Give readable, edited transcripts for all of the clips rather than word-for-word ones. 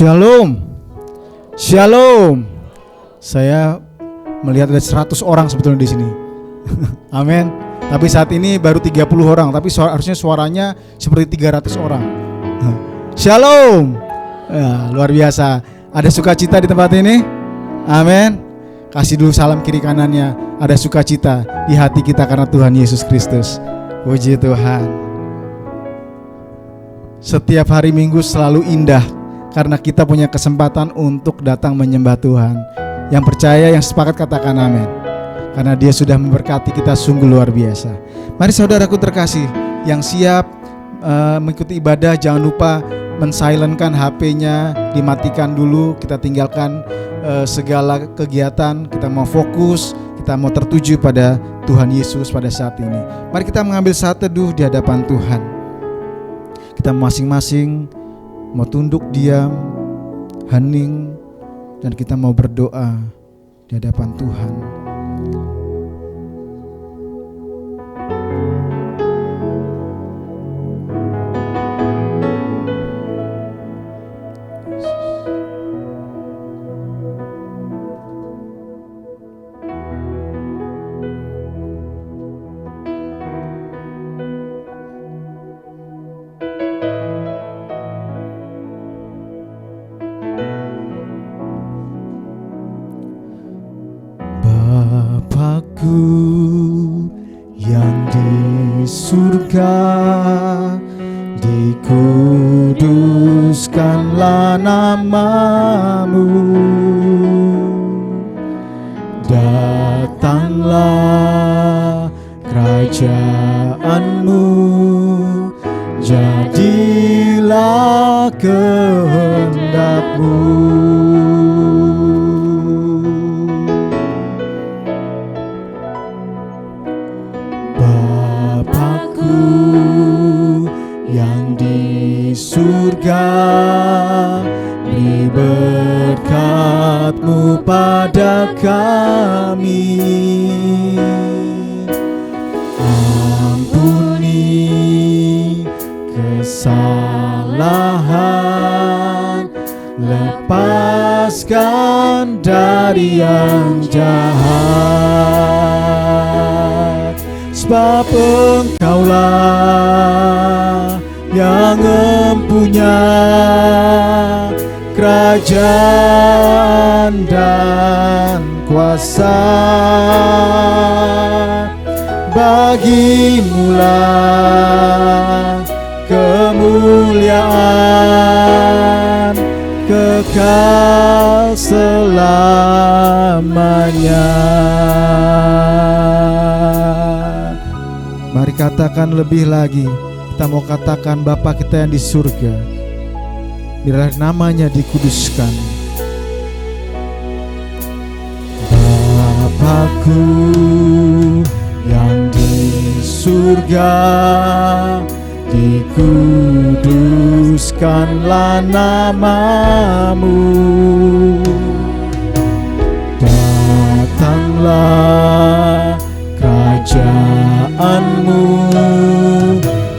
Shalom. Shalom. Saya melihat ada 100 orang sebetulnya di sini. Amin. Tapi saat ini baru 30 orang, tapi harusnya suaranya seperti 300 orang. Shalom. Ya, luar biasa. Ada sukacita di tempat ini? Amin. Kasih dulu salam kiri kanannya. Ada sukacita di hati kita karena Tuhan Yesus Kristus. Puji Tuhan. Setiap hari Minggu selalu indah karena kita punya kesempatan untuk datang menyembah Tuhan. Yang percaya, yang sepakat katakan amin. Karena Dia sudah memberkati kita sungguh luar biasa. Mari saudaraku terkasih, yang siap mengikuti ibadah jangan lupa men-silentkan HP-nya, dimatikan dulu. Kita tinggalkan segala kegiatan, kita mau fokus, kita mau tertuju pada Tuhan Yesus pada saat ini. Mari kita mengambil saat teduh di hadapan Tuhan. Kita masing-masing mau tunduk diam, hening, dan kita mau berdoa di hadapan Tuhan. Yang di surga, dikuduskanlah namamu, datanglah kerajaanmu, jadilah kehendakmu. Yang di surga, beri berkat-Mu pada kami. Ampuni kesalahan, lepaskan dari yang jahat. Sebab Engkaulah yang mempunyai kerajaan dan kuasa. Bagimulah kemuliaan kekal selamanya. Mari katakan lebih lagi. Kita mau katakan Bapa kita yang di surga, biarlah namanya dikuduskan. Bapakku yang di surga, dikuduskanlah namamu, datanglah kerajaanmu,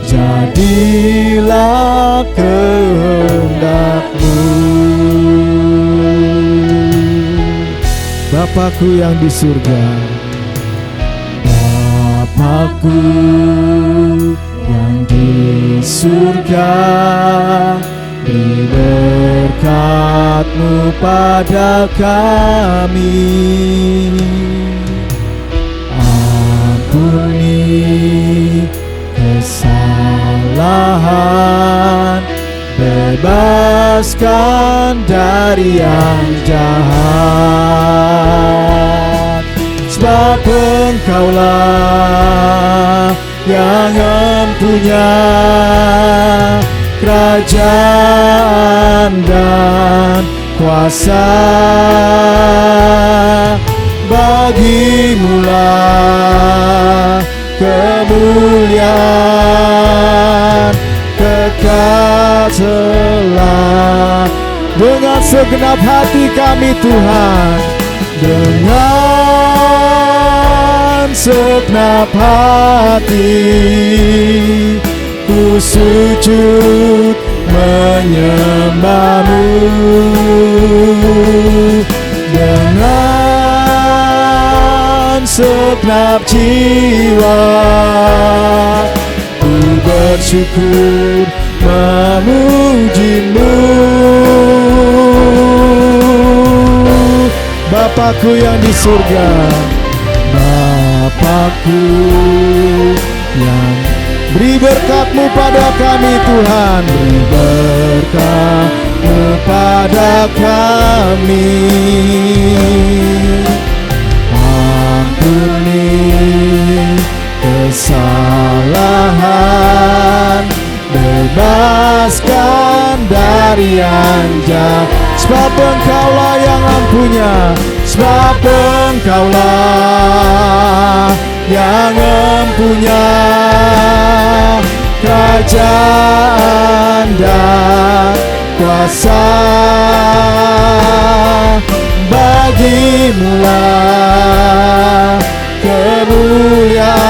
jadilah kehendak-Mu. Bapakku yang di surga, Bapakku yang di surga, beri berkat-Mu pada kami. Ampuni kesalahan, bebaskan dari yang jahat. Sebab Engkaulah yang mempunyai kerajaan dan kuasa. Bagimulah kemuliaan kekal selamanya. Dengan segenap hati kami Tuhan, dengan segenap hati ku sujud menyembah-Mu dengan segenap jiwa. Ku bersyukur memuji-Mu, Bapakku yang di surga, Bapakku yang beri berkat-Mu pada kami Tuhan, beri berkat-Mu pada kami. Ampuni kesalahan, bebaskan dari yang jahat, sebab Engkaulah yang ampunya, sebab Engkaulah yang empunya kerajaan dan kuasa. Bagi-Mu-lah kemuliaan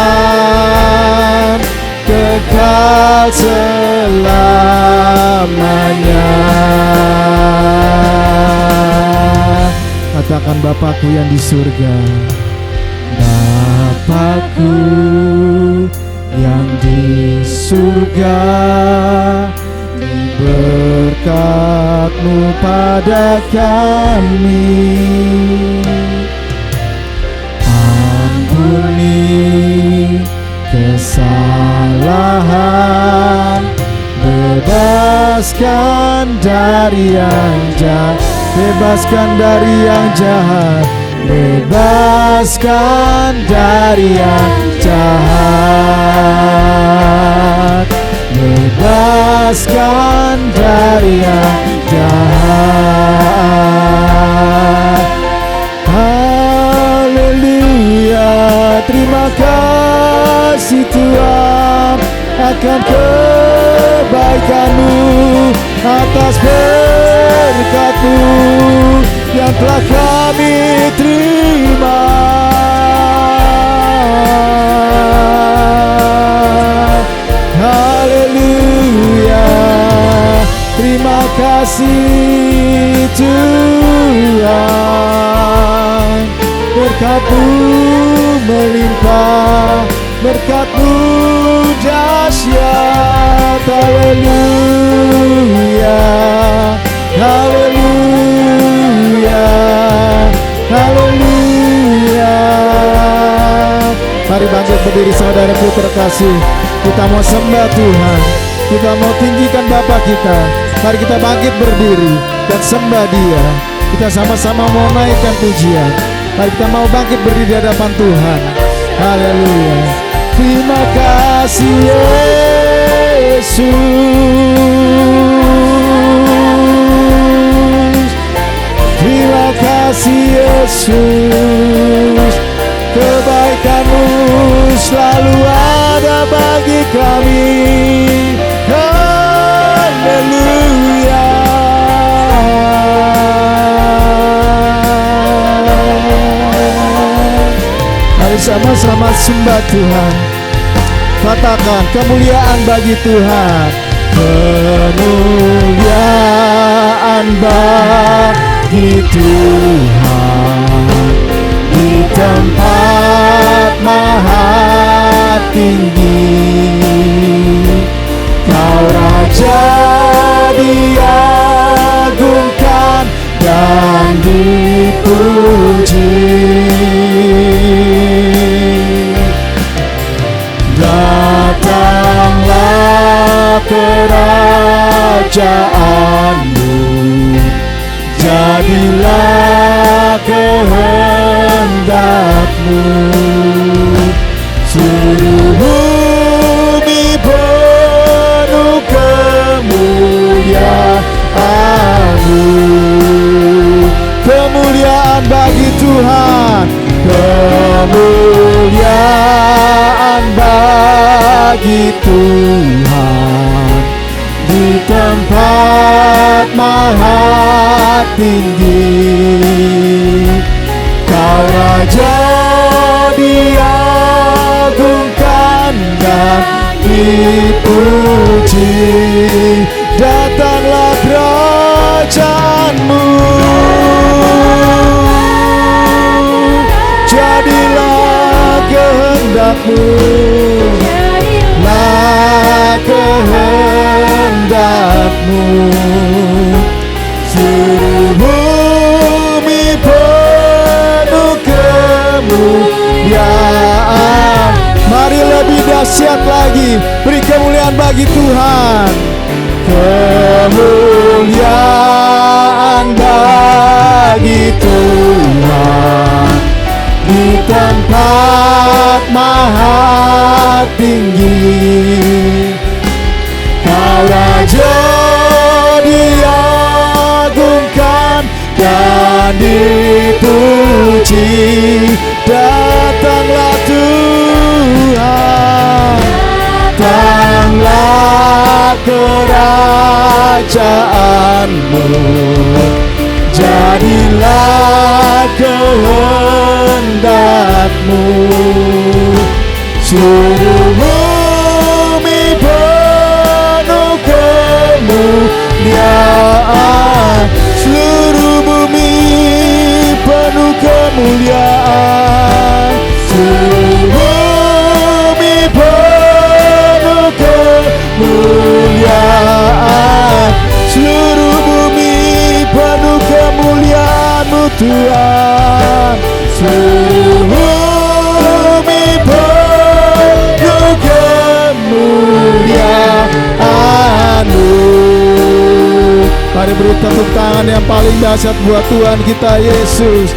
kekal selamanya. Katakan, Bapakku yang di surga, Bapakku yang di surga, berkat-Mu pada kami. Ampuni kesalahan, bebaskan dari yang jahat, bebaskan dari yang jahat, bebaskan dari yang jahat, bebaskan dari yang jahat. Haleluya, terima kasih Tuhan akan kebaikan-Mu, atas berkat-Mu yang telah kami terima. Haleluya, terima kasih Tuhan, berkat-Mu melimpah, berkat-Mu dahsyat. Haleluya, haleluya, haleluya. Mari bangkit berdiri saudaraku terkasih, kita mau sembah Tuhan, kita mau tinggikan Bapa kita. Mari kita bangkit berdiri dan sembah Dia. Kita sama-sama mau naikkan pujian. Mari kita mau bangkit berdiri di hadapan Tuhan. Haleluya. Terima kasih Yesus, terima kasih Yesus, kebaikan-Mu selalu ada bagi kami. Haleluya. Mari sama-sama sembah Tuhan. Katakan, kemuliaan bagi Tuhan, kemuliaan bagi Tuhan di tempat maha tinggi. Kau Raja diagungkan dan dipuji. Datanglah kerajaan-Mu, jadilah kehendak-Mu, seluruh bumi penuh kemuliaan-Mu. Kemuliaan bagi Tuhan, kemuliaan bagi Tuhan di tempat maha tinggi. Kau Raja diagungkan dan dipuji. Datang kehendak-Mu, jadilah kehendak-Mu. Seluruh bumi penuh kemuliaan. Mari lebih dahsyat lagi, beri kemuliaan bagi Tuhan. Kemuliaan bagi Tuhan di tempat maha tinggi. Kau Raja diagungkan dan dipuji. Datanglah Tuhan, datanglah kerajaan-Mu, jadilah kehendak-Mu. Seluruh bumi penuh kemuliaan, seluruh bumi penuh kemuliaan, seluruh bumi penuh kemuliaan, seluruh bumi penuh kemuliaan-Mu Tuhan. Seluruh bumi penuh kemuliaan-Mu. Mari beri tepuk tangan yang paling dahsyat buat Tuhan kita Yesus.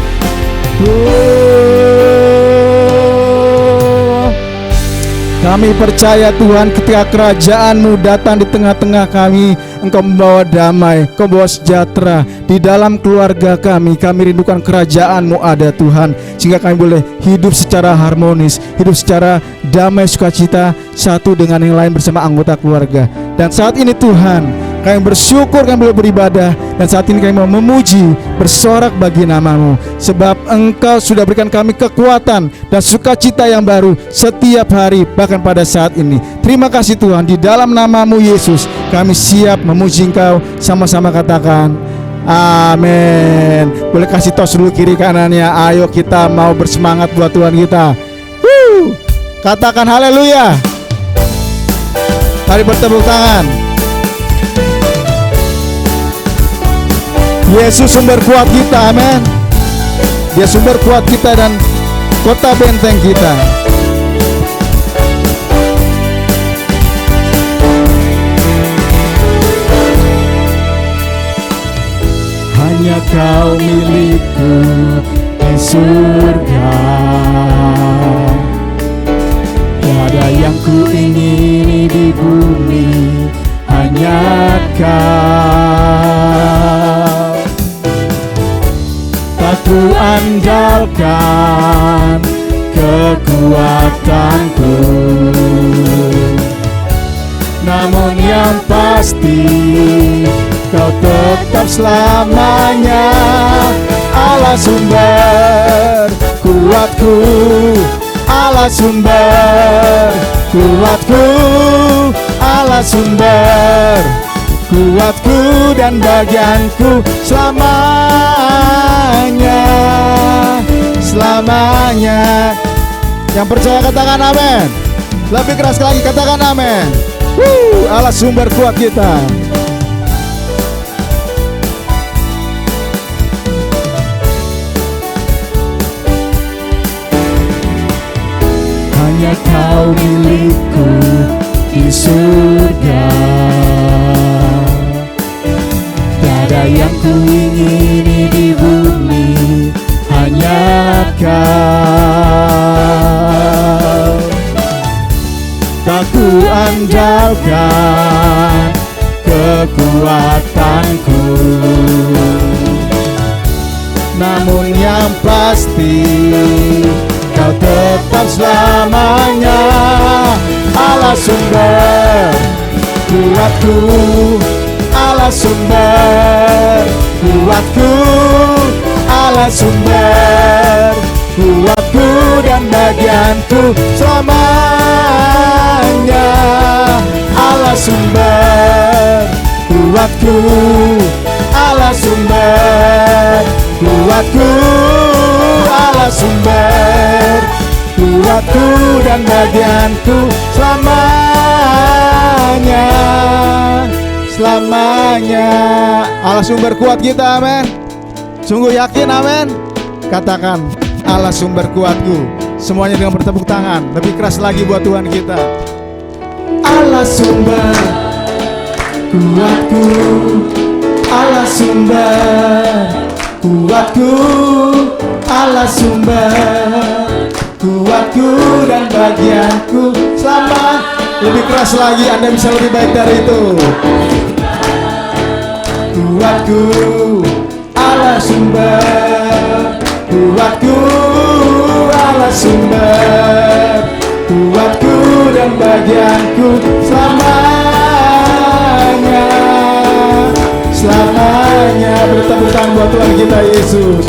Kami percaya Tuhan, ketika kerajaan-Mu datang di tengah-tengah kami, Engkau membawa damai, Engkau membawa sejahtera. Di dalam keluarga kami rindukan kerajaan-Mu ada Tuhan, sehingga kami boleh hidup secara harmonis, hidup secara damai, sukacita, satu dengan yang lain bersama anggota keluarga. Dan saat ini Tuhan, kami bersyukur kami boleh beribadah, dan saat ini kami mau memuji, bersorak bagi nama-Mu, sebab Engkau sudah berikan kami kekuatan dan sukacita yang baru setiap hari, bahkan pada saat ini. Terima kasih Tuhan, di dalam nama-Mu Yesus kami siap memuji Engkau. Sama-sama katakan amin. Boleh kasih tos dulu kiri kanannya. Ayo kita mau bersemangat buat Tuhan kita. Katakan haleluya. Mari bertepuk tangan. Yesus sumber kuat kita, amin. Dia sumber kuat kita dan kota benteng kita. Hanya Kau milikku di surga, tiada yang ku ingini di bumi, hanya Kau. Tak ku andalkan kekuatanku, namun yang pasti Kau tetap selamanya Allah sumber kuatku, Allah sumber kuatku, Allah sumber kuatku dan bagianku selamanya, selamanya. Yang percaya katakan amin. Lebih keras lagi katakan amin. Allah sumber kuat kita. Hanya Kau milikku di surga, tiada yang ku ingini di bumi, hanya Kau. Tak ku andalkan kekuatanku, namun yang pasti Kau tetap selamanya Allah sumber kuatku, Allah sumber kuatku, Allah sumber kuatku dan bagianku selamanya. Allah sumber kuatku, Allah sumber kuatku, Allah sumber kuatku dan bagianku selamanya. Selamanya. Allah sumber kuat kita, amin. Sungguh yakin, amin. Katakan, Allah sumber kuatku. Semuanya dengan bertepuk tangan. Lebih keras lagi buat Tuhan kita. Allah sumber kuatku, Allah sumber kuatku, Allah sumber kuatku dan bagianku selama. Lebih keras lagi, Anda bisa lebih baik dari itu. Kuatku, Allah sumber kuatku, Allah sumber kuatku dan bagianku selamanya. Selamanya. Bertepuk tangan buat Tuhan kita Yesus.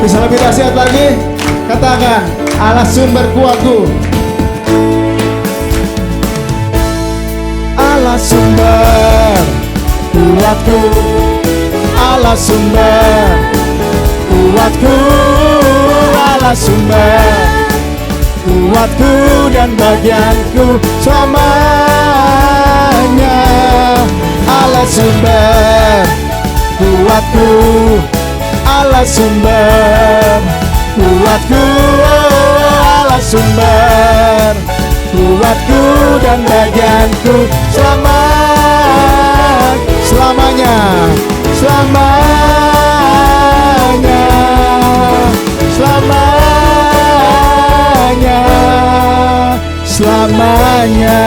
Bisa lebih dahsyat lagi? Katakan, Allah sumber kuatku, Allah sumber kuatku, Allah sumber kuatku, Allah sumber kuatku dan bagianku selamanya. Allah sumber kuatku, Allah sumber kuatku, Allah sumber kuatku dan bagianku selamanya, selamanya, selamanya, selamanya.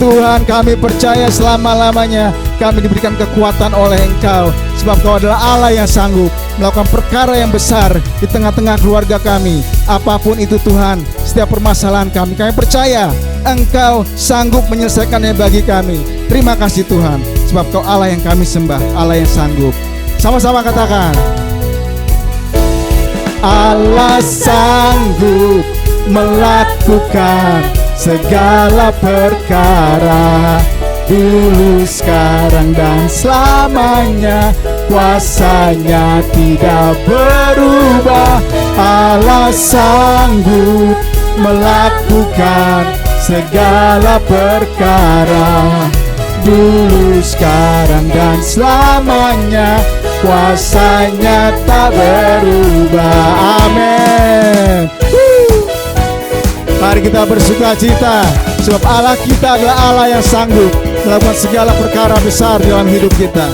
Tuhan, kami percaya selama-lamanya kami diberikan kekuatan oleh Engkau, sebab Kau adalah Allah yang sanggup melakukan perkara yang besar di tengah-tengah keluarga kami. Apapun itu Tuhan, setiap permasalahan kami percaya Engkau sanggup menyelesaikannya bagi kami. Terima kasih Tuhan, sebab Kau Allah yang kami sembah, Allah yang sanggup. Sama-sama katakan, Allah sanggup melakukan segala perkara, dulu, sekarang, dan selamanya. Kuasanya tidak berubah. Allah sanggup melakukan segala perkara, dulu, sekarang, dan selamanya. Kuasanya tak berubah. Amin. Mari kita bersuka cita, sebab Allah kita adalah Allah yang sanggup melakukan segala perkara besar dalam hidup kita.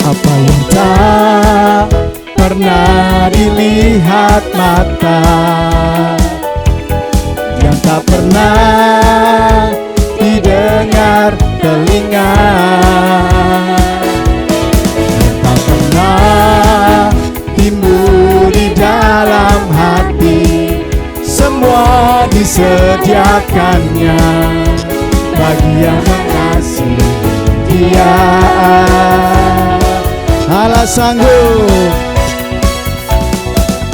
Apa yang tak pernah dilihat mata, yang tak pernah didengar telinga, timbul di dalam hati, semua disediakannya bagi yang mengasihi Dia. Allah sanggup,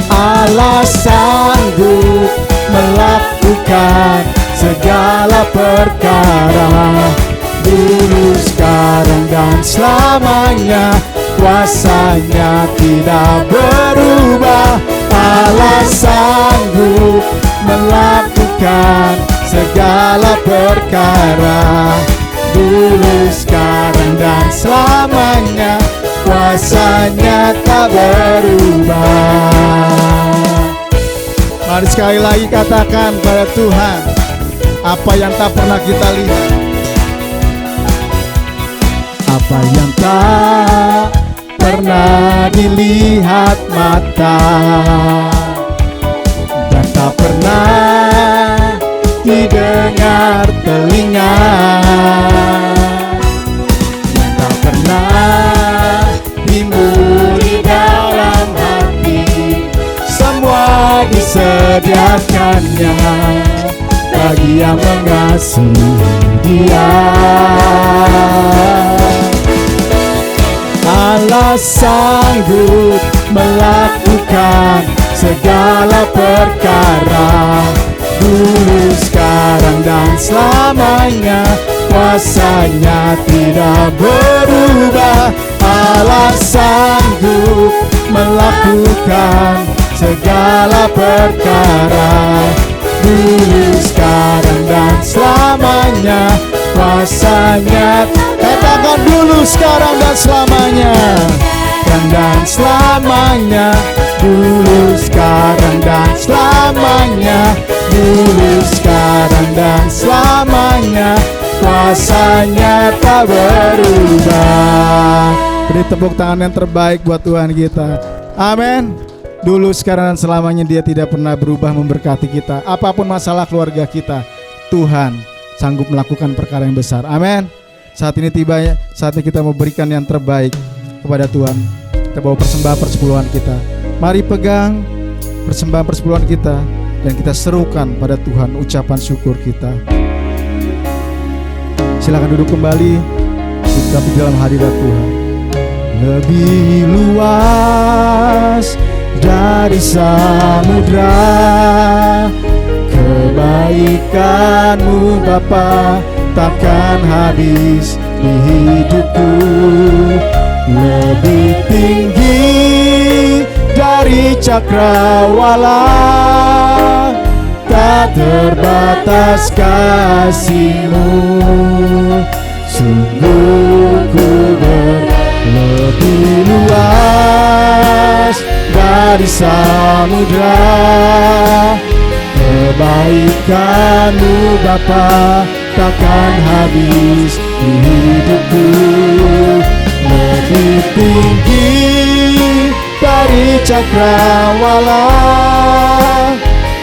Allah sanggup melakukan segala perkara, dulu, sekarang, dan selamanya. Kuasanya tidak berubah. Allah sanggup melakukan segala perkara, dulu, sekarang, dan selamanya. Kuasanya tak berubah. Mari sekali lagi katakan pada Tuhan apa yang tak pernah kita lihat, apa yang tak pernah dilihat mata, dan tak pernah didengar telinga, dan tak pernah timbul di dalam hati, semua disediakannya bagi yang mengasihi Dia. Allah sanggup melakukan segala perkara, dulu, sekarang, dan selamanya. kuasanya tidak berubah. Allah sanggup melakukan segala perkara, dulu, sekarang, dan selamanya. Kuasanya, katakan dulu, sekarang, dan selamanya. Dan selamanya, dulu, sekarang, dan selamanya. Dulu, sekarang, dan selamanya. Kuasanya tak berubah. Beri tepuk tangan yang terbaik buat Tuhan kita. Amin. Dulu, sekarang, dan selamanya Dia tidak pernah berubah memberkati kita. Apapun masalah keluarga kita, Tuhan sanggup melakukan perkara yang besar. Amin. Saat ini tiba saatnya kita memberikan yang terbaik kepada Tuhan. Kita bawa persembahan persepuluhan kita. Mari pegang persembahan persepuluhan kita dan kita serukan pada Tuhan ucapan syukur kita. Silakan duduk kembali, kita di dalam hadirat Tuhan. Lebih luas dari samudra kebaikan-Mu Bapa, takkan habis di hidupku. Lebih tinggi dari cakrawala, tak terbatas kasih-Mu. Sungguh ku lebih luas dari samudra kebaikan-Mu Bapa, takkan habis di hidupku. Lebih tinggi dari cakrawala,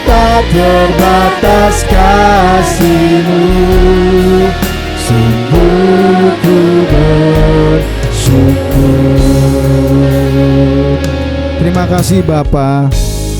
tak terbatas kasih-Mu. Sungguh ku bersyukur. Terima kasih Bapa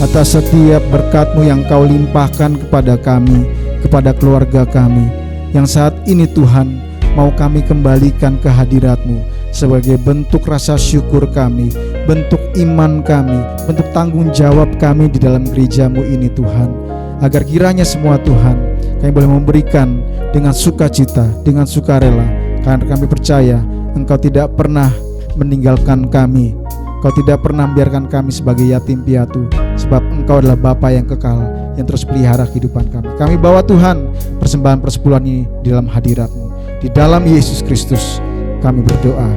atas setiap berkat-Mu yang Kau limpahkan kepada kami, kepada keluarga kami, yang saat ini Tuhan mau kami kembalikan ke hadirat-Mu sebagai bentuk rasa syukur kami, bentuk iman kami, bentuk tanggung jawab kami di dalam gereja-Mu ini Tuhan. Agar kiranya semua Tuhan kami boleh memberikan dengan sukacita, dengan sukarela, karena kami percaya Engkau tidak pernah meninggalkan kami. Kau tidak pernah membiarkan kami sebagai yatim piatu, sebab Engkau adalah Bapa yang kekal, yang terus pelihara kehidupan kami. Kami bawa Tuhan persembahan persepuluhan ini di dalam hadirat-Mu. Di dalam Yesus Kristus kami berdoa.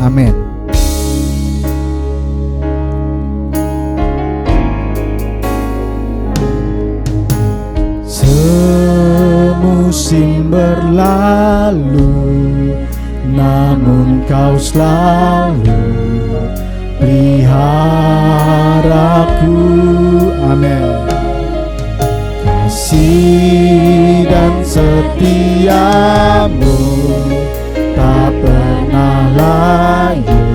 Amin. Semusim berlalu, namun Kau selalu peliharaku. Amin. Kasih dan setia-Mu tak pernah layu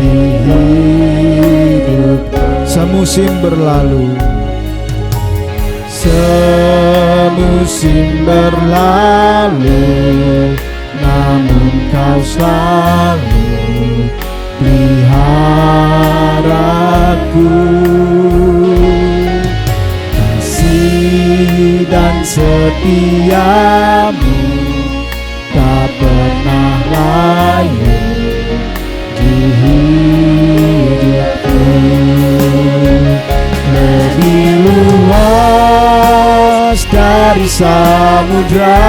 di hidup. Semusim berlalu, semusim berlalu, namun Kau selalu peliharaku. Kasih dan setia-Mu tak pernah layu di hidupku. Lebih luas dari samudra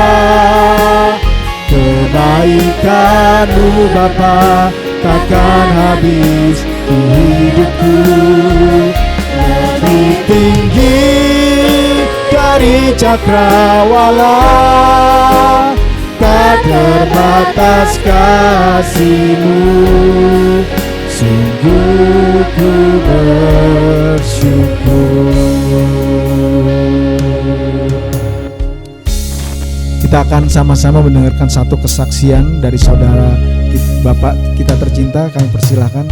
kebaikan-Mu Bapa, takkan habis di hidupku. Lebih tinggi dari cakrawala, tak terbatas kasih-Mu. Sungguh ku bersyukur. Kita akan sama-sama mendengarkan satu kesaksian dari saudara Bapak kita tercinta. Kami persilahkan.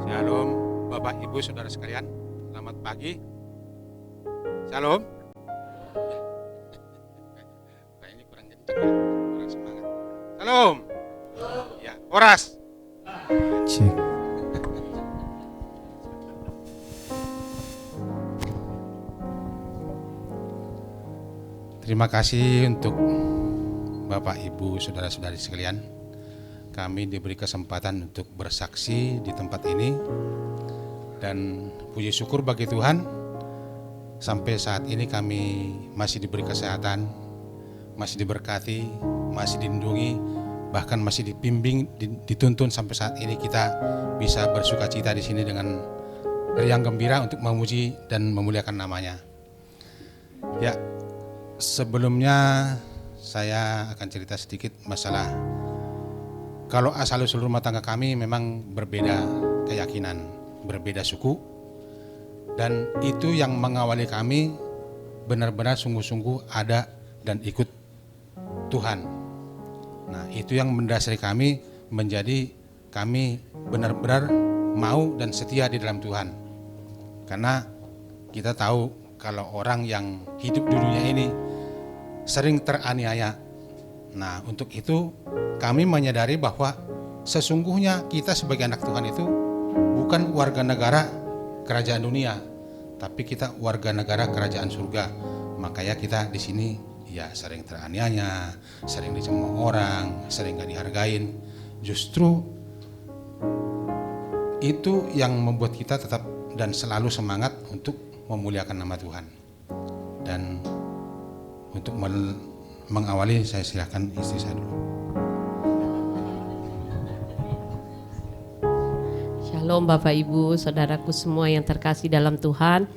Shalom Bapak Ibu Saudara sekalian. Selamat pagi. Shalom. Kayaknya kurang kenceng ya, kurang semangat. Shalom. Ya, Horas. Cek. Terima kasih untuk Bapak, Ibu, saudara-saudari sekalian. Kami diberi kesempatan untuk bersaksi di tempat ini. Dan puji syukur bagi Tuhan, sampai saat ini kami masih diberi kesehatan, masih diberkati, masih dilindungi, bahkan masih dibimbing, dituntun sampai saat ini kita bisa bersukacita di sini dengan riang gembira untuk memuji dan memuliakan namanya. Ya, sebelumnya saya akan cerita sedikit masalah kalau asal-usul rumah tangga kami memang berbeda keyakinan, berbeda suku, dan itu yang mengawali kami benar-benar sungguh-sungguh ada dan ikut Tuhan. Nah, itu yang mendasari kami menjadi kami benar-benar mau dan setia di dalam Tuhan. Karena kita tahu kalau orang yang hidup di dunia ini sering teraniaya. Nah, untuk itu kami menyadari bahwa sesungguhnya kita sebagai anak Tuhan itu bukan warga negara kerajaan dunia, tapi kita warga negara kerajaan surga. Makanya kita di sini ya sering teraniaya, sering dicemooh orang, sering gak dihargain. Justru itu yang membuat kita tetap dan selalu semangat untuk memuliakan nama Tuhan. Dan untuk mengawali saya silakan istri saya dulu. Shalom Bapak Ibu, saudaraku semua yang terkasih dalam Tuhan.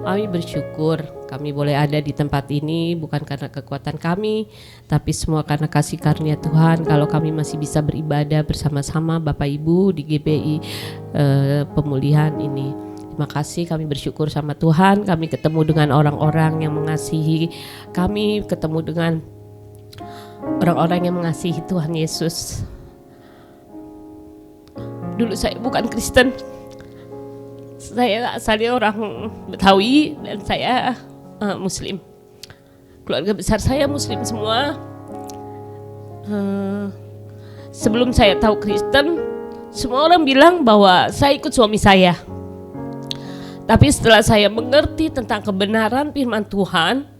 Kami bersyukur kami boleh ada di tempat ini bukan karena kekuatan kami, tapi semua karena kasih karunia Tuhan. Kalau kami masih bisa beribadah bersama-sama Bapak Ibu di GBI pemulihan ini. Terima kasih, kami bersyukur sama Tuhan. Kami ketemu dengan orang-orang yang mengasihi kami, ketemu dengan orang-orang yang mengasihi Tuhan Yesus. Dulu saya bukan Kristen, saya asalnya orang Betawi dan saya Muslim. Keluarga besar saya Muslim semua. Sebelum saya tahu Kristen, semua orang bilang bahwa saya ikut suami saya. Tapi setelah saya mengerti tentang kebenaran firman Tuhan,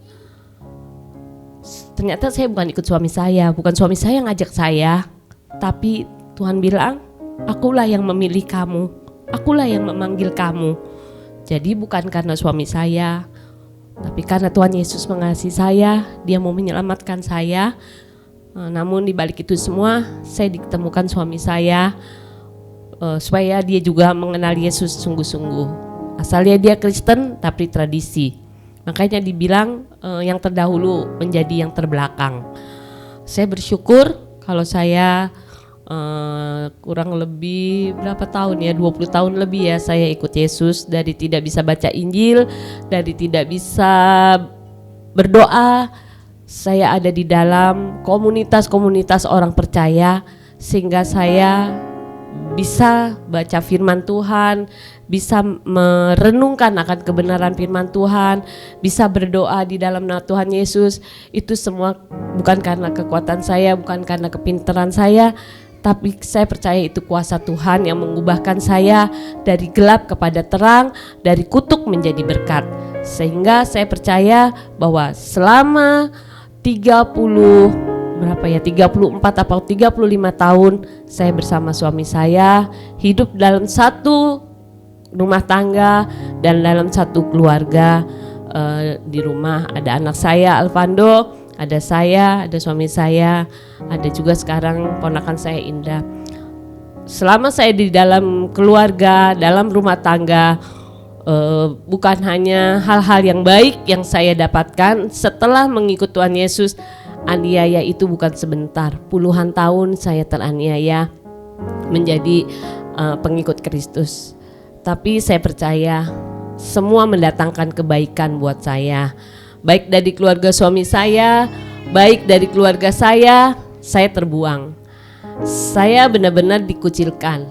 ternyata saya bukan ikut suami saya, bukan suami saya yang ngajak saya, tapi Tuhan bilang, akulah yang memilih kamu, akulah yang memanggil kamu. Jadi bukan karena suami saya, tapi karena Tuhan Yesus mengasihi saya, Dia mau menyelamatkan saya. Namun di balik itu semua, saya ditemukan suami saya supaya dia juga mengenal Yesus sungguh-sungguh. Asalnya dia Kristen tapi tradisi. Makanya dibilang yang terdahulu menjadi yang terbelakang. Saya bersyukur kalau saya kurang lebih berapa tahun ya, 20 tahun lebih ya saya ikut Yesus. Dari tidak bisa baca Injil, dari tidak bisa berdoa, saya ada di dalam komunitas-komunitas orang percaya, sehingga saya bisa baca firman Tuhan, bisa merenungkan akan kebenaran firman Tuhan, bisa berdoa di dalam nama Tuhan Yesus. Itu semua bukan karena kekuatan saya, bukan karena kepintaran saya, tapi saya percaya itu kuasa Tuhan yang mengubahkan saya dari gelap kepada terang, dari kutuk menjadi berkat. Sehingga saya percaya bahwa selama 34 atau 35 tahun saya bersama suami saya hidup dalam satu rumah tangga dan dalam satu keluarga. Di rumah ada anak saya Alvando, ada saya, ada suami saya, ada juga sekarang ponakan saya Indah. Selama saya di dalam keluarga, dalam rumah tangga, bukan hanya hal-hal yang baik yang saya dapatkan setelah mengikut Tuhan Yesus. Aniaya itu bukan sebentar, puluhan tahun saya teraniaya menjadi pengikut Kristus. Tapi saya percaya semua mendatangkan kebaikan buat saya. Baik dari keluarga suami saya, baik dari keluarga saya terbuang. Saya benar-benar dikucilkan.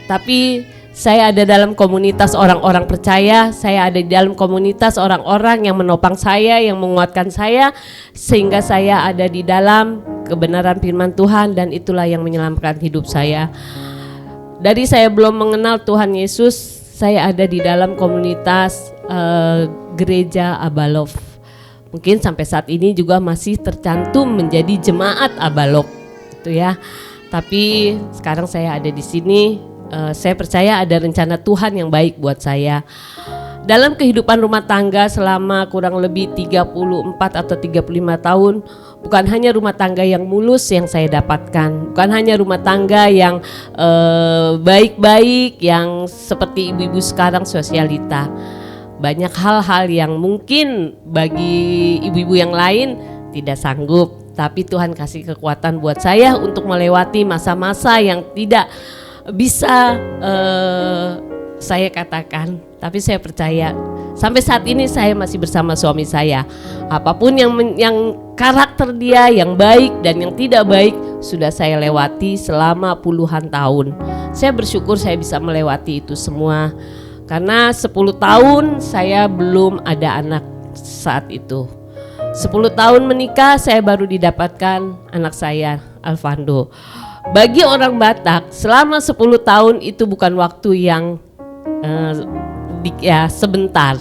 Tapi Saya ada dalam komunitas orang-orang percaya, saya ada di dalam komunitas orang-orang yang menopang saya, yang menguatkan saya, sehingga saya ada di dalam kebenaran firman Tuhan, dan itulah yang menyelamatkan hidup saya. Dari saya belum mengenal Tuhan Yesus, saya ada di dalam komunitas gereja Abalov. Mungkin sampai saat ini juga masih tercantum menjadi jemaat Abalov, gitu ya. Tapi sekarang saya ada di sini. Saya percaya ada rencana Tuhan yang baik buat saya. Dalam kehidupan rumah tangga selama kurang lebih 34 atau 35 tahun, bukan hanya rumah tangga yang mulus yang saya dapatkan, bukan hanya rumah tangga yang baik-baik, yang seperti ibu-ibu sekarang sosialita. Banyak hal-hal yang mungkin bagi ibu-ibu yang lain tidak sanggup, tapi Tuhan kasih kekuatan buat saya untuk melewati masa-masa yang tidak bisa saya katakan, tapi saya percaya sampai saat ini saya masih bersama suami saya. Apapun yang karakter dia yang baik dan yang tidak baik sudah saya lewati selama puluhan tahun. Saya bersyukur saya bisa melewati itu semua, karena 10 tahun saya belum ada anak saat itu. 10 tahun menikah saya baru didapatkan anak saya, Alvando. Bagi orang Batak, selama 10 tahun itu bukan waktu yang sebentar.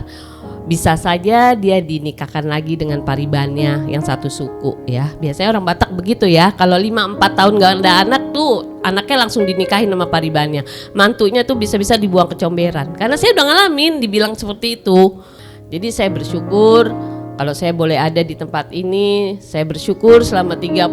Bisa saja dia dinikahkan lagi dengan paribannya yang satu suku ya. Biasanya orang Batak begitu ya. Kalau 5-4 tahun gak ada anak tuh, anaknya langsung dinikahin sama paribannya. Mantunya tuh bisa-bisa dibuang ke comberan. Karena saya udah ngalamin dibilang seperti itu. Jadi saya bersyukur kalau saya boleh ada di tempat ini. Saya bersyukur selama 35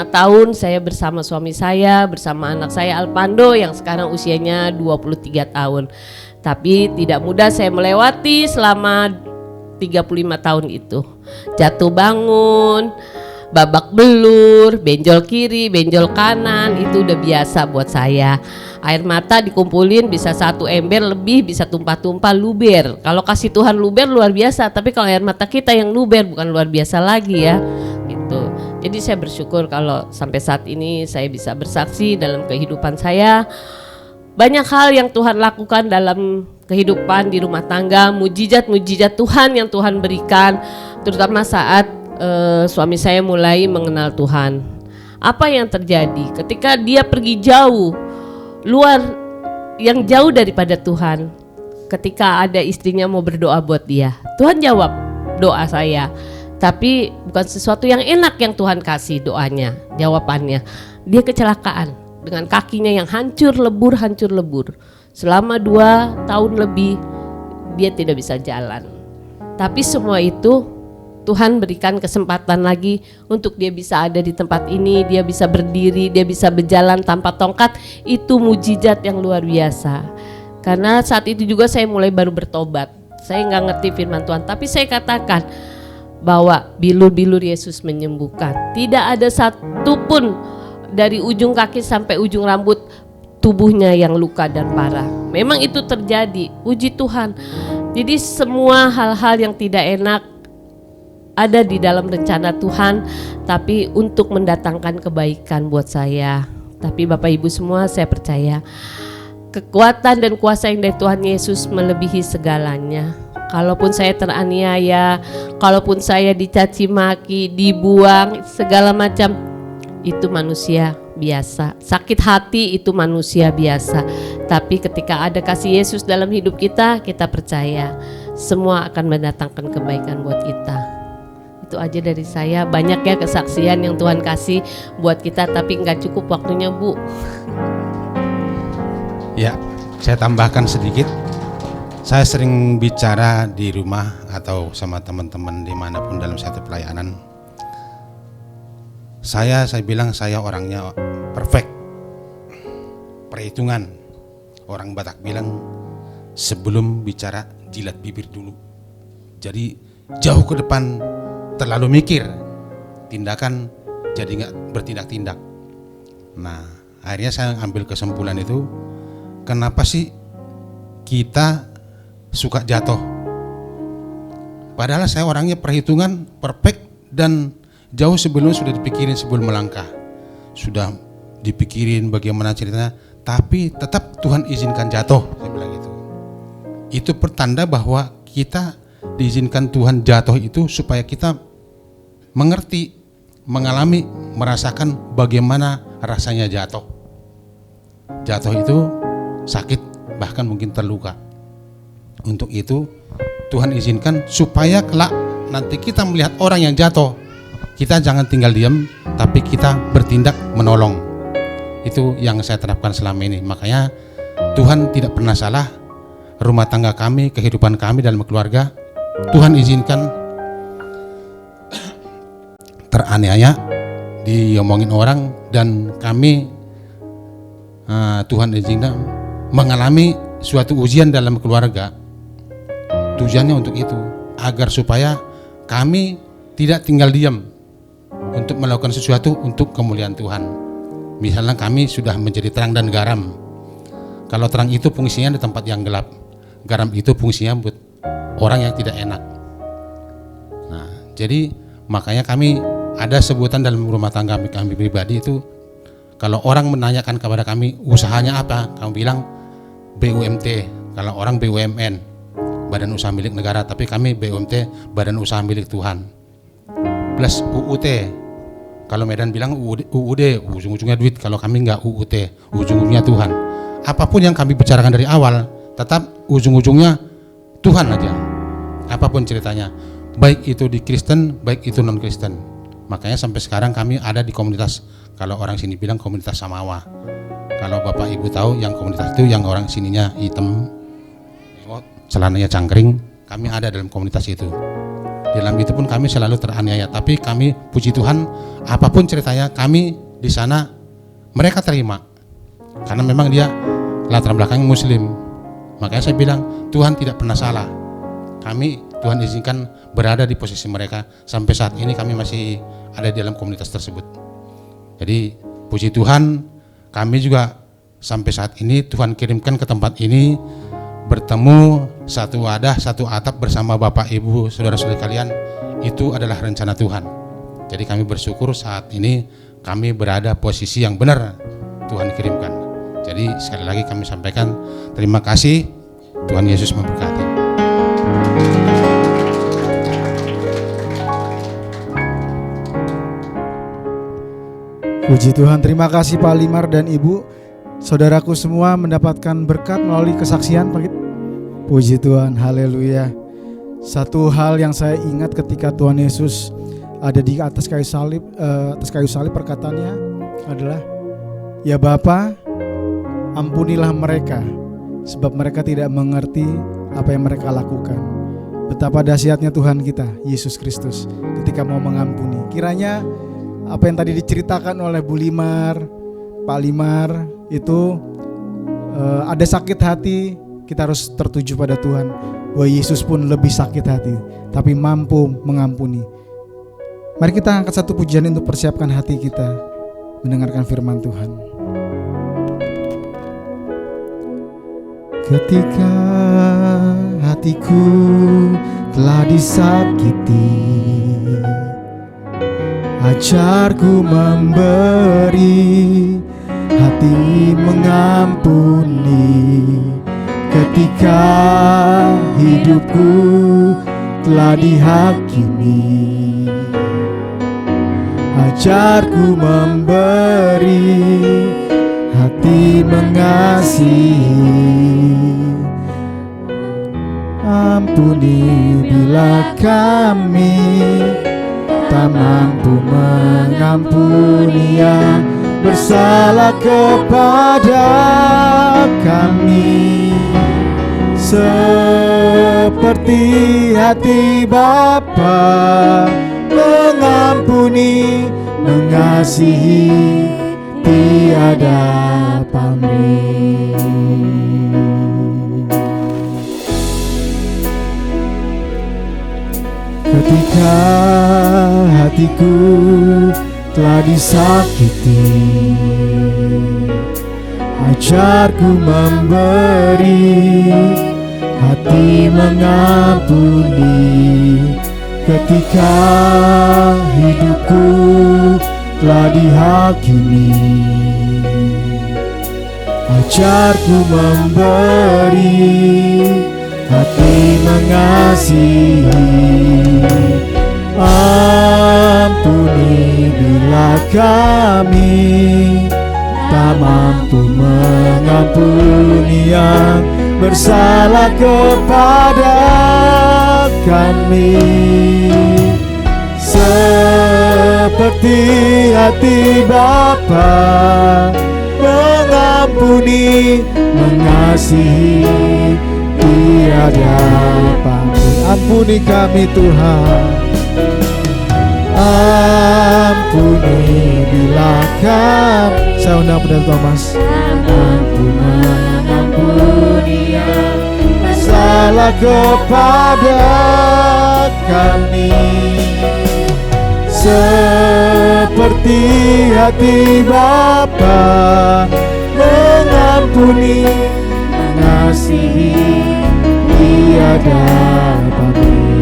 tahun saya bersama suami saya, bersama anak saya Alvando yang sekarang usianya 23 tahun. Tapi tidak mudah saya melewati selama 35 tahun itu. Jatuh bangun, babak belur, benjol kiri, benjol kanan, itu udah biasa buat saya. Air mata dikumpulin bisa 1 ember lebih, bisa tumpah-tumpah, luber. Kalau kasih Tuhan luber luar biasa, tapi kalau air mata kita yang luber bukan luar biasa lagi ya. Gitu. Jadi saya bersyukur kalau sampai saat ini saya bisa bersaksi dalam kehidupan saya. Banyak hal yang Tuhan lakukan dalam kehidupan di rumah tangga, mujizat-mujizat Tuhan yang Tuhan berikan, terutama saat suami saya mulai mengenal Tuhan. Apa yang terjadi ketika dia pergi jauh, luar yang jauh daripada Tuhan? Ketika ada istrinya mau berdoa buat dia, Tuhan jawab doa saya. Tapi bukan sesuatu yang enak yang Tuhan kasih doanya, jawabannya. Dia kecelakaan dengan kakinya yang hancur lebur. Selama 2 tahun lebih dia tidak bisa jalan. Tapi semua itu Tuhan berikan kesempatan lagi untuk dia bisa ada di tempat ini, dia bisa berdiri, dia bisa berjalan tanpa tongkat. Itu mujizat yang luar biasa. Karena saat itu juga saya mulai baru bertobat. Saya nggak ngerti firman Tuhan, tapi saya katakan bahwa bilur-bilur Yesus menyembuhkan. Tidak ada satupun dari ujung kaki sampai ujung rambut tubuhnya yang luka dan parah. Memang itu terjadi, puji Tuhan. Jadi semua hal-hal yang tidak enak ada di dalam rencana Tuhan, tapi untuk mendatangkan kebaikan buat saya. Tapi Bapak Ibu semua, saya percaya kekuatan dan kuasa yang dari Tuhan Yesus melebihi segalanya. Kalaupun saya teraniaya, kalaupun saya dicaci maki, dibuang, segala macam, itu manusia biasa. Sakit hati itu manusia biasa. Tapi ketika ada kasih Yesus dalam hidup kita, kita percaya semua akan mendatangkan kebaikan buat kita. Itu aja dari saya. Banyak ya kesaksian yang Tuhan kasih buat kita, tapi nggak cukup waktunya, Bu. Ya, saya tambahkan sedikit. Saya sering bicara di rumah atau sama teman-teman dimanapun dalam satu pelayanan. Saya bilang saya orangnya perfect, perhitungan. Orang Batak bilang sebelum bicara jilat bibir dulu. Jadi jauh ke depan, terlalu mikir, tindakan jadi nggak bertindak-tindak. Nah, akhirnya saya ambil kesimpulan itu, kenapa sih kita suka jatuh? Padahal saya orangnya perhitungan perfect dan jauh sebelumnya sudah dipikirin sebelum melangkah. Sudah dipikirin bagaimana ceritanya, tapi tetap Tuhan izinkan jatuh, saya bilang gitu. Itu pertanda bahwa kita diizinkan Tuhan jatuh itu supaya kita mengerti, mengalami, merasakan bagaimana rasanya jatuh. Jatuh itu sakit, bahkan mungkin terluka. Untuk itu Tuhan izinkan supaya kelak nanti kita melihat orang yang jatuh, kita jangan tinggal diam, tapi kita bertindak menolong. Itu yang saya terapkan selama ini. Makanya Tuhan tidak pernah salah. Rumah tangga kami, kehidupan kami dalam keluarga, Tuhan izinkan teraniaya, diomongin orang, dan kami Tuhan izinkan mengalami suatu ujian dalam keluarga. Tujuannya untuk itu, agar supaya kami tidak tinggal diam untuk melakukan sesuatu untuk kemuliaan Tuhan. Misalnya kami sudah menjadi terang dan garam. Kalau terang itu fungsinya di tempat yang gelap, garam itu fungsinya buat orang yang tidak enak. Nah, jadi makanya kami ada sebutan dalam rumah tangga kami pribadi itu, kalau orang menanyakan kepada kami usahanya apa, kami bilang BUMT. Kalau orang BUMN, Badan Usaha Milik Negara, tapi kami BUMT, Badan Usaha Milik Tuhan. Plus UUT. Kalau Medan bilang UUD, ujung-ujungnya duit. Kalau kami enggak, UUT, ujung-ujungnya Tuhan. Apapun yang kami bicarakan dari awal, tetap ujung-ujungnya Tuhan aja. Apapun ceritanya, baik itu di Kristen, baik itu non-Kristen. Makanya sampai sekarang kami ada di komunitas, kalau orang sini bilang komunitas Samawa. Kalau Bapak Ibu tahu, yang komunitas itu yang orang sininya hitam, celananya cangkring, kami ada dalam komunitas itu. Dalam itu pun kami selalu teraniaya, tapi kami puji Tuhan, apapun ceritanya kami di sana mereka terima, karena memang dia latar belakang Muslim. Makanya saya bilang Tuhan tidak pernah salah. Kami Tuhan izinkan berada di posisi mereka, sampai saat ini kami masih ada di dalam komunitas tersebut. Jadi puji Tuhan, kami juga sampai saat ini Tuhan kirimkan ke tempat ini, bertemu satu wadah, satu atap bersama Bapak Ibu, saudara-saudara kalian. Itu adalah rencana Tuhan. Jadi kami bersyukur saat ini kami berada posisi yang benar Tuhan kirimkan. Jadi sekali lagi kami sampaikan terima kasih, Tuhan Yesus memberkati. Puji Tuhan, terima kasih Pak Limar dan Ibu. Saudaraku semua mendapatkan berkat melalui kesaksian. Puji Tuhan, haleluya. Satu hal yang saya ingat ketika Tuhan Yesus ada di atas kayu salib, perkataannya adalah, ya Bapa, ampunilah mereka, sebab mereka tidak mengerti apa yang mereka lakukan. Betapa dahsyatnya Tuhan kita, Yesus Kristus, ketika mau mengampuni. Kiranya apa yang tadi diceritakan oleh Bu Limar, Pak Limar, itu ada sakit hati, kita harus tertuju pada Tuhan, bahwa Yesus pun lebih sakit hati, tapi mampu mengampuni. Mari kita angkat satu pujian untuk persiapkan hati kita mendengarkan firman Tuhan. Ketika hatiku telah disakiti, ajarku memberi, hati mengampuni. Ketika hidupku telah dihakimi, ajarku memberi, hati mengasihi. Ampuni bila kami tak mampu mengampuni yang bersalah kepada kami, seperti hati Bapa mengampuni, mengasihi, tiada pamrih. Ketika hatiku telah disakiti, ajarku memberi, hati mengampuni. Ketika hidupku telah dihakimi, ujarku memberi, hati mengasihi. Ampuni bila kami tak mampu mengampuni yang bersalah kepada kami, seperti hati Bapa mengampuni, mengasihi tiada pamrih. Ampuni kami Tuhan, ampuni bila kami. Saya undang Pendeta Thomas. Ampuni yang bersalah kepada kami, seperti hati Bapa mengampuni, mengasihi tiada pamrih.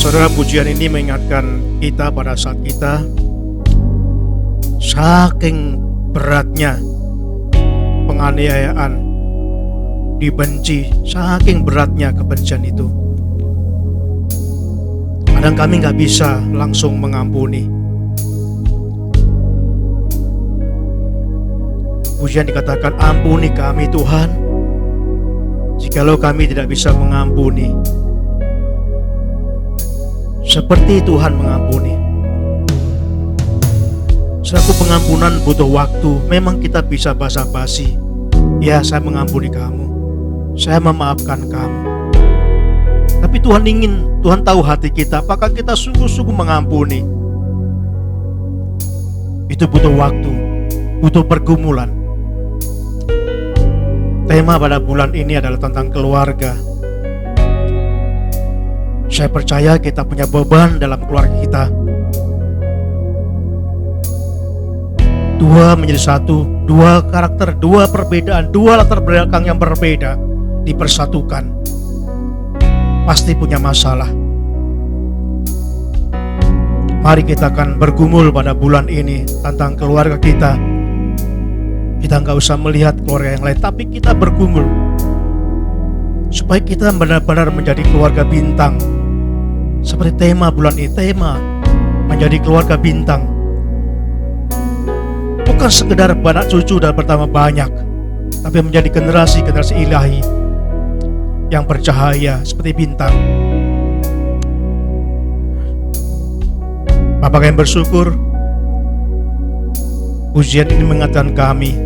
Saudara, pujian ini mengingatkan kita pada saat kita saking beratnya penganiayaan, dibenci, saking beratnya kebencian itu. Kadang kami gak bisa langsung mengampuni. Pujian dikatakan, ampuni kami Tuhan, jikalau kami tidak bisa mengampuni seperti Tuhan mengampuni. Selaku pengampunan butuh waktu. Memang kita bisa basa-basi, ya saya mengampuni kamu, saya memaafkan kamu. Tapi Tuhan tahu hati kita, apakah kita sungguh-sungguh mengampuni. Itu butuh waktu, butuh pergumulan. Tema pada bulan ini adalah tentang keluarga. Saya percaya kita punya beban dalam keluarga kita. Dua menjadi satu, dua karakter, dua perbedaan, dua latar belakang yang berbeda dipersatukan, pasti punya masalah. Mari kita akan bergumul pada bulan ini tentang keluarga kita. Kita nggak usah melihat keluarga yang lain, tapi kita bergumul supaya kita benar-benar menjadi keluarga bintang. Seperti tema bulan ini, tema menjadi keluarga bintang. Bukan sekedar anak cucu dan pertama banyak, tapi menjadi generasi ilahi yang bercahaya seperti bintang. Bapak yang bersyukur, pujian ini mengingatkan kami.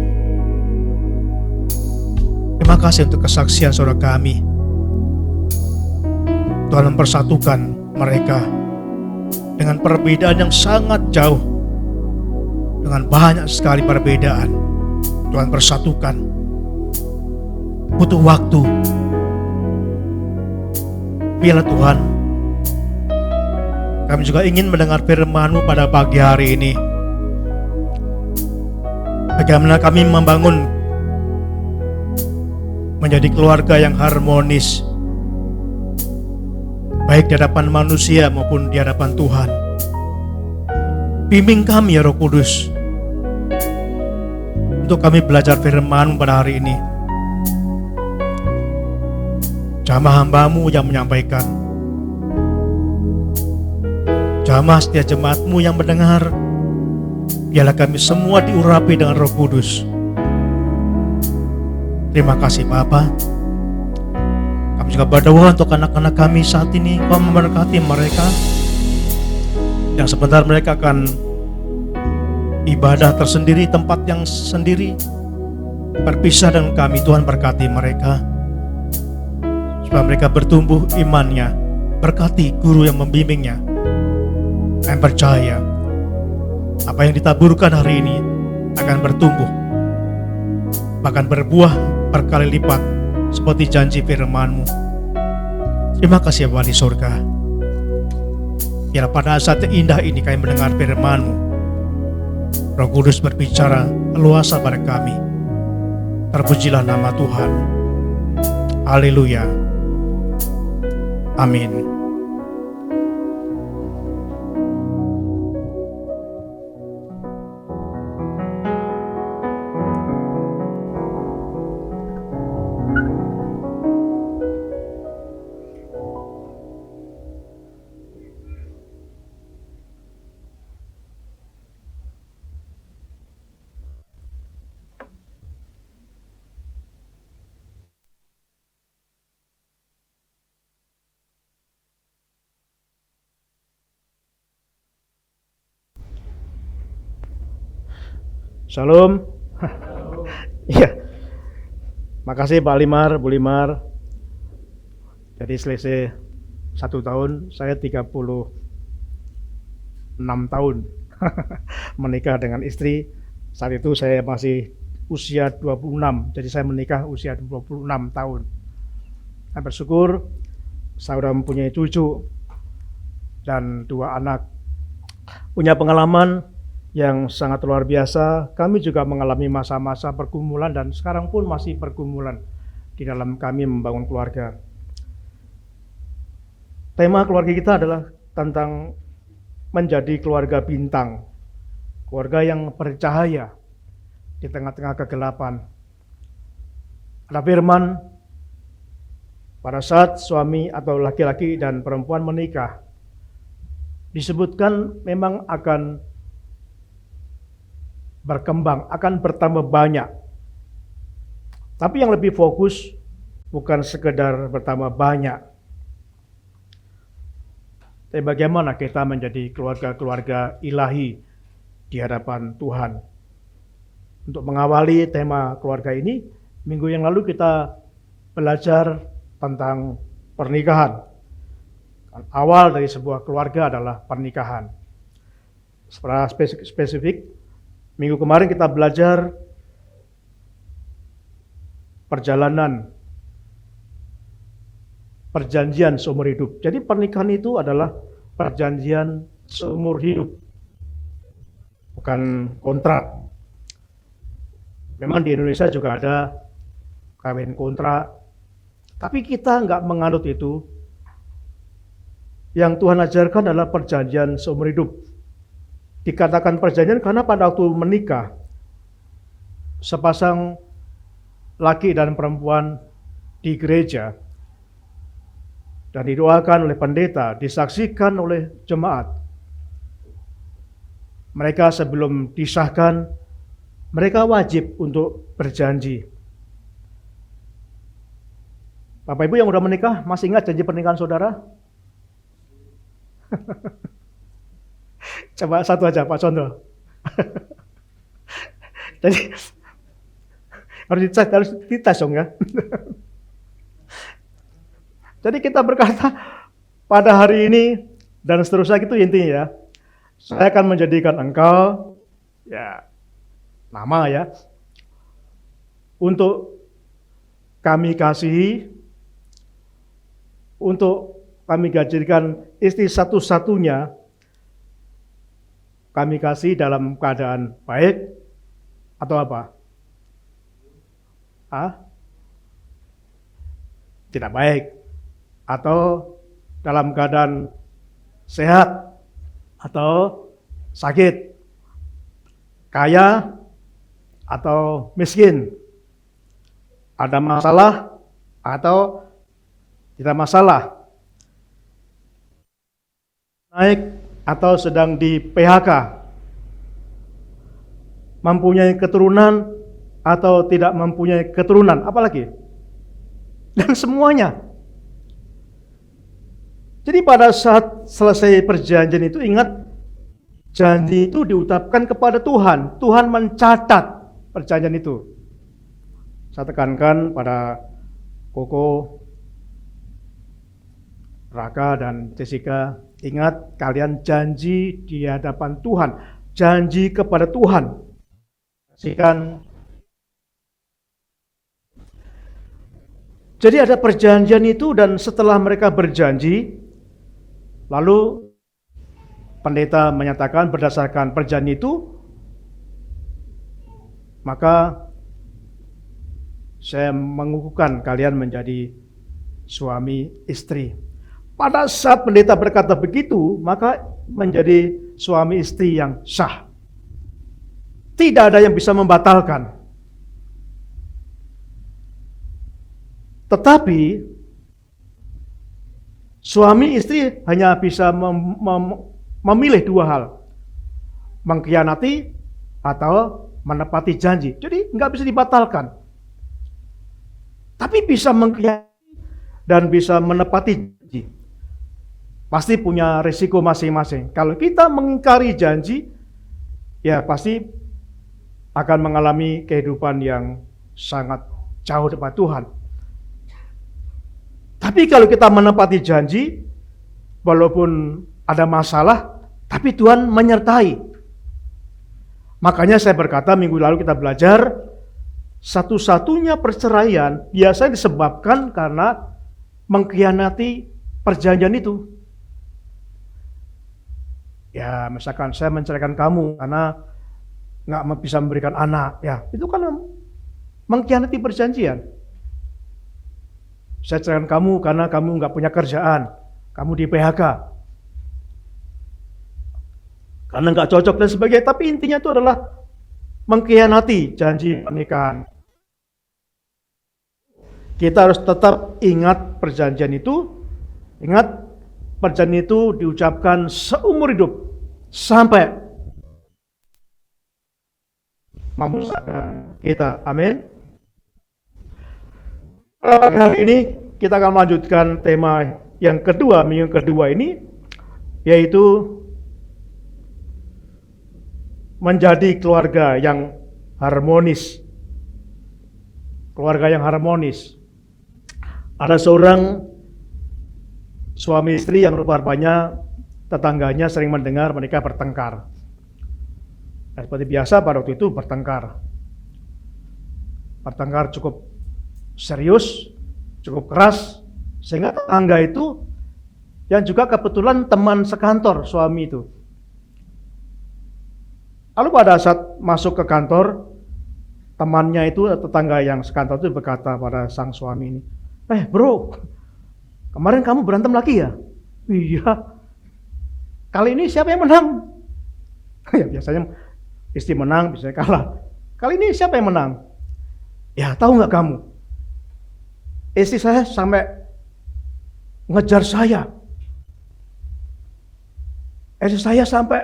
Terima kasih untuk kesaksian saudara kami. Tuhan mempersatukan mereka dengan perbedaan yang sangat jauh, dengan banyak sekali perbedaan. Tuhan persatukan. Butuh waktu. Biarlah Tuhan, kami juga ingin mendengar firman-Mu pada pagi hari ini. Bagaimana kami membangun menjadi keluarga yang harmonis, baik di hadapan manusia maupun di hadapan Tuhan. Bimbing kami ya Roh Kudus, untuk kami belajar firman pada hari ini. Jamah hamba-Mu yang menyampaikan, jamah setiap jemaat-Mu yang mendengar, biarlah kami semua diurapi dengan Roh Kudus. Terima kasih Bapa. Kami juga berdoa untuk anak-anak kami saat ini, Kau memberkati mereka, yang sebentar mereka akan ibadah tersendiri, tempat yang sendiri, berpisah dengan kami. Tuhan berkati mereka, supaya mereka bertumbuh imannya. Berkati guru yang membimbingnya, yang percaya apa yang ditaburkan hari ini akan bertumbuh, bahkan berbuah berkali lipat seperti janji firman-Mu. Terima kasih ya Bapa di surga. Biar pada saat yang indah ini kami mendengar firman-Mu, Roh Kudus berbicara leluasa pada kami. Terpujilah nama Tuhan. Haleluya. Amin. Shalom. Iya. Makasih Pak Limar, Bu Limar. Jadi selisih 1 tahun, saya 36 tahun menikah dengan istri. Saat itu saya masih usia 26, jadi saya menikah usia 26 tahun. Saya bersyukur saya sudah mempunyai cucu dan 2 anak. Punya pengalaman yang sangat luar biasa. Kami juga mengalami masa-masa pergumulan dan sekarang pun masih pergumulan di dalam kami membangun keluarga. Tema keluarga kita adalah tentang menjadi keluarga bintang, keluarga yang bercahaya di tengah-tengah kegelapan. Ada firman, pada saat suami atau laki-laki dan perempuan menikah, disebutkan memang akan berkembang, akan bertambah banyak. Tapi yang lebih fokus bukan sekedar bertambah banyak, tapi bagaimana kita menjadi keluarga-keluarga ilahi di hadapan Tuhan. Untuk mengawali tema keluarga ini, minggu yang lalu kita belajar tentang pernikahan. Awal dari sebuah keluarga adalah pernikahan. Secara spesifik, minggu kemarin kita belajar perjanjian seumur hidup. Jadi pernikahan itu adalah perjanjian seumur hidup, bukan kontrak. Memang di Indonesia juga ada kawin kontrak, tapi kita nggak menganut itu. Yang Tuhan ajarkan adalah perjanjian seumur hidup. Dikatakan perjanjian karena pada waktu menikah, sepasang laki dan perempuan di gereja dan didoakan oleh pendeta, disaksikan oleh jemaat. Mereka sebelum disahkan, mereka wajib untuk berjanji. Bapak Ibu yang sudah menikah, masih ingat janji pernikahan saudara? Coba satu aja Pak Condro. Jadi harus dites dong ya. Jadi kita berkata pada hari ini dan seterusnya itu intinya ya. Saya akan menjadikan engkau ya nama ya untuk kami kasihi, untuk kami jadikan istri satu-satunya, kami kasih dalam keadaan baik atau apa? Tidak baik. Atau dalam keadaan sehat atau sakit, kaya atau miskin, ada masalah atau tidak masalah, naik atau sedang di PHK, mempunyai keturunan atau tidak mempunyai keturunan, apalagi, dan semuanya. Jadi pada saat selesai perjanjian itu ingat, janji itu diucapkan kepada Tuhan. Tuhan mencatat perjanjian itu. Saya tekankan pada Koko, Raka, dan Jessica, ingat kalian janji di hadapan Tuhan. Janji kepada Tuhan. Saksikan. Jadi ada perjanjian itu dan setelah mereka berjanji, lalu pendeta menyatakan berdasarkan perjanjian itu, maka saya mengukuhkan kalian menjadi suami istri. Pada saat pendeta berkata begitu, maka menjadi suami istri yang sah. Tidak ada yang bisa membatalkan. Tetapi suami istri hanya bisa memilih 2 hal. Mengkhianati atau menepati janji. Jadi nggak bisa dibatalkan. Tapi bisa mengkhianati dan bisa menepati janji. Pasti punya risiko masing-masing. Kalau kita mengingkari janji, ya pasti akan mengalami kehidupan yang sangat jauh depan Tuhan. Tapi kalau kita menepati janji, walaupun ada masalah, tapi Tuhan menyertai. Makanya saya berkata minggu lalu kita belajar, satu-satunya perceraian biasanya disebabkan karena mengkhianati perjanjian itu. Ya, misalkan saya menceraikan kamu karena nggak bisa memberikan anak, ya itu kan mengkhianati perjanjian. Saya ceraikan kamu karena kamu nggak punya kerjaan, kamu di PHK, karena nggak cocok dan sebagainya. Tapi intinya itu adalah mengkhianati janji pernikahan. Kita harus tetap ingat perjanjian itu. Ingat, perjanjian itu diucapkan seumur hidup sampai memusnahkan kita. Amin. Hari ini kita akan melanjutkan tema yang kedua, minggu kedua ini, yaitu menjadi keluarga yang harmonis. Keluarga yang harmonis. Ada seorang suami istri yang rupa-rupanya tetangganya sering mendengar mereka bertengkar. Nah, seperti biasa pada waktu itu bertengkar. Bertengkar cukup serius, cukup keras, sehingga tetangga itu yang juga kebetulan teman sekantor suami itu. Lalu pada saat masuk ke kantor, temannya itu, tetangga yang sekantor itu berkata pada sang suami ini, bro, kemarin kamu berantem lagi ya? Iya. Kali ini siapa yang menang? Ya biasanya istri menang, biasanya kalah. Kali ini siapa yang menang? Ya tahu nggak kamu? Istri saya sampai ngejar saya. Istri saya sampai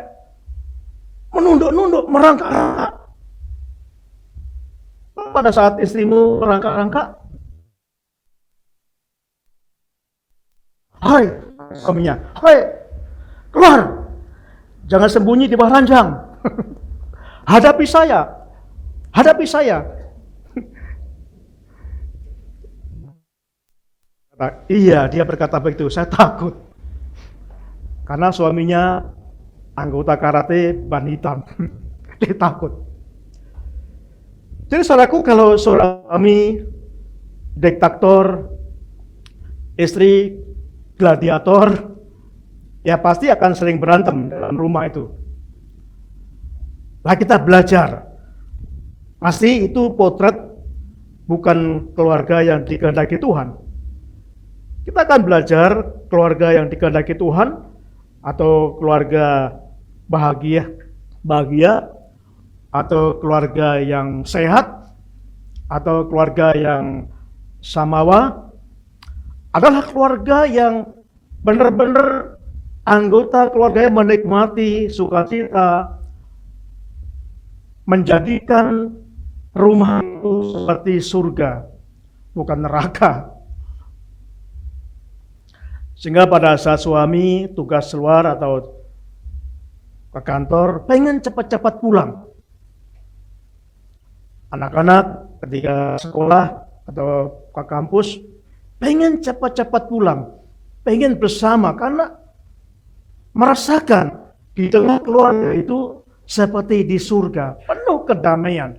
menunduk-nunduk, merangkak-rangkak. Pada saat istrimu merangkak-rangkak, hai, suaminya, hai, keluar, jangan sembunyi di bawah ranjang, hadapi saya, hadapi saya. Iya, dia berkata begitu, saya takut, karena suaminya anggota karate ban hitam, dia takut. Jadi saudaraku, kalau seorang suami diktator, istri gladiator, ya pasti akan sering berantem dalam rumah itu. Lah kita belajar, pasti itu potret bukan keluarga yang dikehendaki Tuhan. Kita akan belajar keluarga yang dikehendaki Tuhan, atau keluarga bahagia, atau keluarga yang sehat, atau keluarga yang samawa, adalah keluarga yang benar-benar anggota keluarga yang menikmati sukacita, menjadikan rumah itu seperti surga, bukan neraka. Sehingga pada saat suami tugas keluar atau ke kantor, pengen cepat-cepat pulang. Anak-anak ketika sekolah atau ke kampus, pengen cepat-cepat pulang, pengen bersama, karena merasakan di tengah keluarga itu seperti di surga, penuh kedamaian.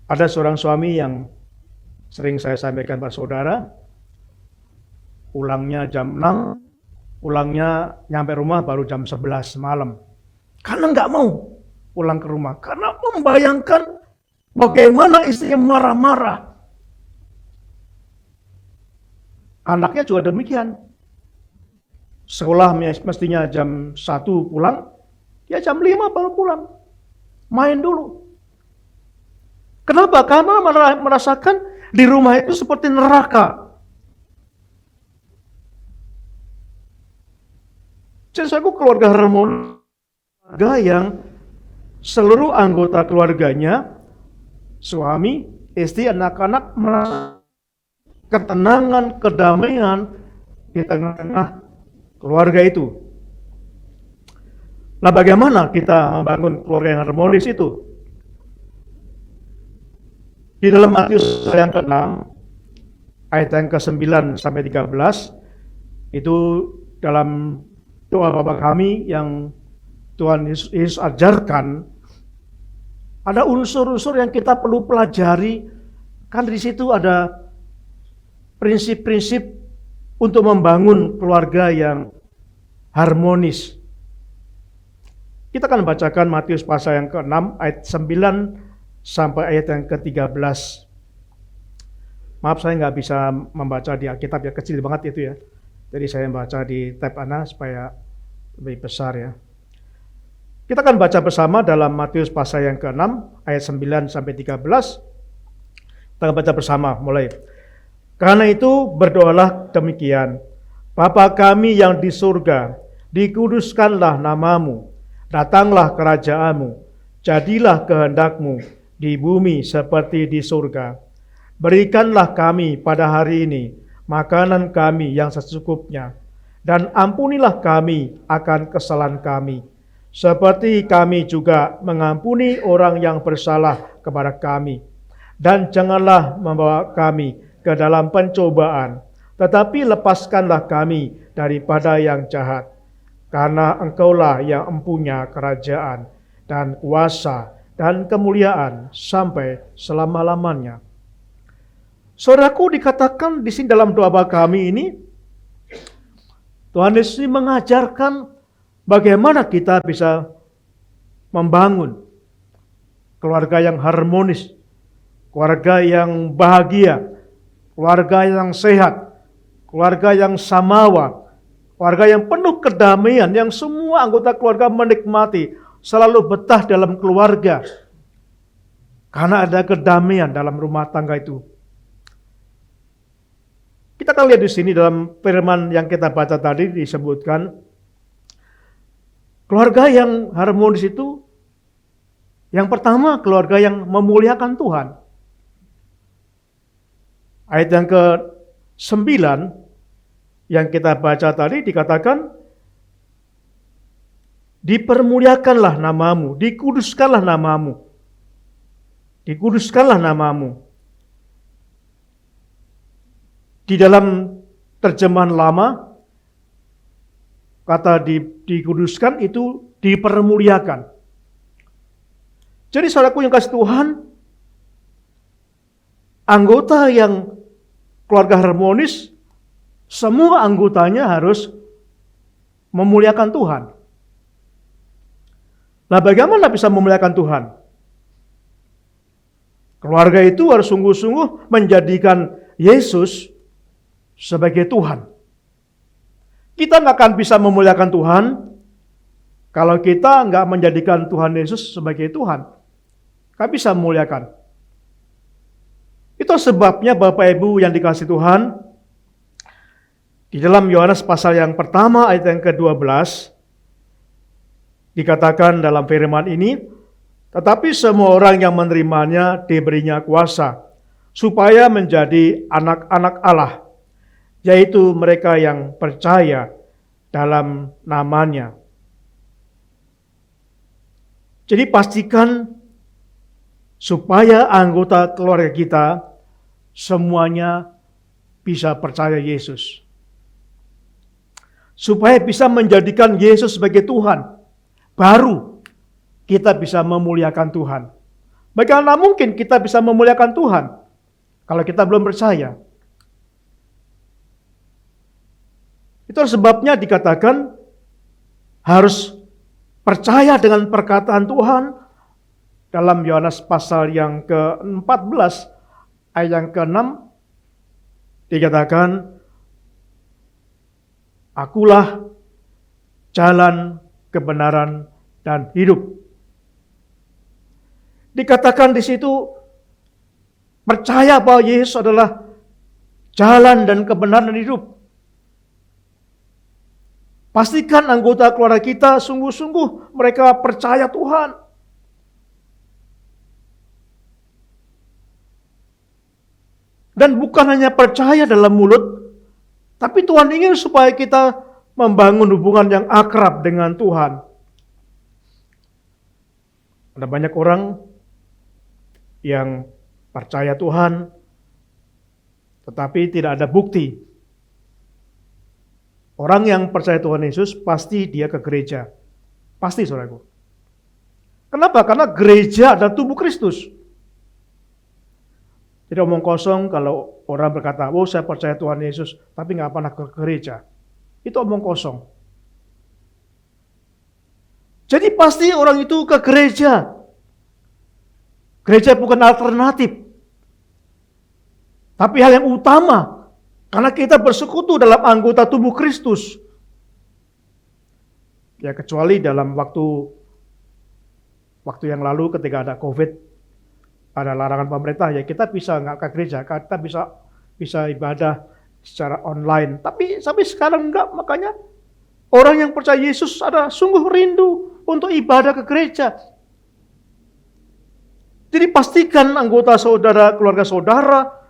Ada seorang suami yang sering saya sampaikan pada saudara, pulangnya jam 6, pulangnya nyampe rumah baru jam 11 malam. Karena nggak mau pulang ke rumah, karena membayangkan bagaimana istrinya marah-marah. Anaknya juga demikian. Sekolah mestinya jam 1 pulang, ya jam 5 baru pulang. Main dulu. Kenapa? Karena merasakan di rumah itu seperti neraka. Jadi saya keluarga harmonis, keluarga yang seluruh anggota keluarganya, suami, istri, anak-anak merasa ketenangan, kedamaian di tengah-tengah keluarga itu. Lah bagaimana kita membangun keluarga yang harmonis itu? Di dalam Matius yang ke-6 ayat yang ke-9 sampai 13 itu dalam doa Bapa kami yang Tuhan Yesus ajarkan, ada unsur-unsur yang kita perlu pelajari. Kan di situ ada prinsip-prinsip untuk membangun keluarga yang harmonis. Kita akan bacakan Matius pasal yang ke-6 ayat 9 sampai ayat yang ke-13. Maaf, saya nggak bisa membaca di Alkitab ya, kecil banget itu ya. Jadi saya baca di tab Ana supaya lebih besar ya. Kita akan baca bersama dalam Matius pasal yang ke-6 ayat 9 sampai 13. Kita akan baca bersama mulai. Karena itu berdoalah demikian. Bapa kami yang di surga, dikuduskanlah namamu, datanglah kerajaanmu, jadilah kehendakmu di bumi seperti di surga. Berikanlah kami pada hari ini makanan kami yang secukupnya, dan ampunilah kami akan kesalahan kami, seperti kami juga mengampuni orang yang bersalah kepada kami. Dan janganlah membawa kami ke dalam pencobaan, tetapi lepaskanlah kami daripada yang jahat. Karena Engkaulah yang empunya kerajaan dan kuasa dan kemuliaan sampai selama-lamanya. Saudaraku, dikatakan di sini dalam doa kami ini, Tuhan Yesus mengajarkan bagaimana kita bisa membangun keluarga yang harmonis, keluarga yang bahagia, keluarga yang sehat, keluarga yang samawa, keluarga yang penuh kedamaian, yang semua anggota keluarga menikmati, selalu betah dalam keluarga. Karena ada kedamaian dalam rumah tangga itu. Kita akan lihat di sini dalam firman yang kita baca tadi disebutkan, keluarga yang harmonis itu, yang pertama keluarga yang memuliakan Tuhan. Ayat yang ke-9 yang kita baca tadi dikatakan, dipermuliakanlah namamu, dikuduskanlah namamu. Dikuduskanlah namamu. Di dalam terjemahan lama, kata dikuduskan itu dipermuliakan. Jadi saudaraku yang kasih Tuhan, anggota yang keluarga harmonis, semua anggotanya harus memuliakan Tuhan. Nah, bagaimana bisa memuliakan Tuhan? Keluarga itu harus sungguh-sungguh menjadikan Yesus sebagai Tuhan. Kita nggak akan bisa memuliakan Tuhan kalau kita nggak menjadikan Tuhan Yesus sebagai Tuhan. Nggak bisa memuliakan. Itu sebabnya Bapak Ibu yang dikasih Tuhan, di dalam Yohanes pasal yang pertama ayat yang ke-12, dikatakan dalam firman ini, tetapi semua orang yang menerimanya diberinya kuasa, supaya menjadi anak-anak Allah, yaitu mereka yang percaya dalam namanya. Jadi pastikan supaya anggota keluarga kita semuanya bisa percaya Yesus. Supaya bisa menjadikan Yesus sebagai Tuhan. Baru kita bisa memuliakan Tuhan. Bagaimana mungkin kita bisa memuliakan Tuhan kalau kita belum percaya? Itu sebabnya dikatakan harus percaya dengan perkataan Tuhan. Dalam Yohanes pasal yang ke-14 ayat yang ke-6 dikatakan, Akulah jalan, kebenaran, dan hidup. Dikatakan di situ percaya bahwa Yesus adalah jalan dan kebenaran dan hidup. Pastikan anggota keluarga kita sungguh-sungguh mereka percaya Tuhan. Dan bukan hanya percaya dalam mulut, tapi Tuhan ingin supaya kita membangun hubungan yang akrab dengan Tuhan. Ada banyak orang yang percaya Tuhan, tetapi tidak ada bukti. Orang yang percaya Tuhan Yesus pasti dia ke gereja. Pasti, saudaraku. Kenapa? Karena gereja adalah tubuh Kristus. Jadi omong kosong kalau orang berkata, oh saya percaya Tuhan Yesus, tapi nggak pernah ke gereja. Itu omong kosong. Jadi pasti orang itu ke gereja. Gereja bukan alternatif. Tapi hal yang utama. Karena kita bersekutu dalam anggota tubuh Kristus. Ya kecuali dalam waktu yang lalu ketika ada COVID, ada larangan pemerintah, ya kita bisa nggak ke gereja, kita bisa ibadah secara online. Tapi sampai sekarang enggak, makanya orang yang percaya Yesus ada sungguh rindu untuk ibadah ke gereja. Jadi pastikan anggota saudara, keluarga saudara,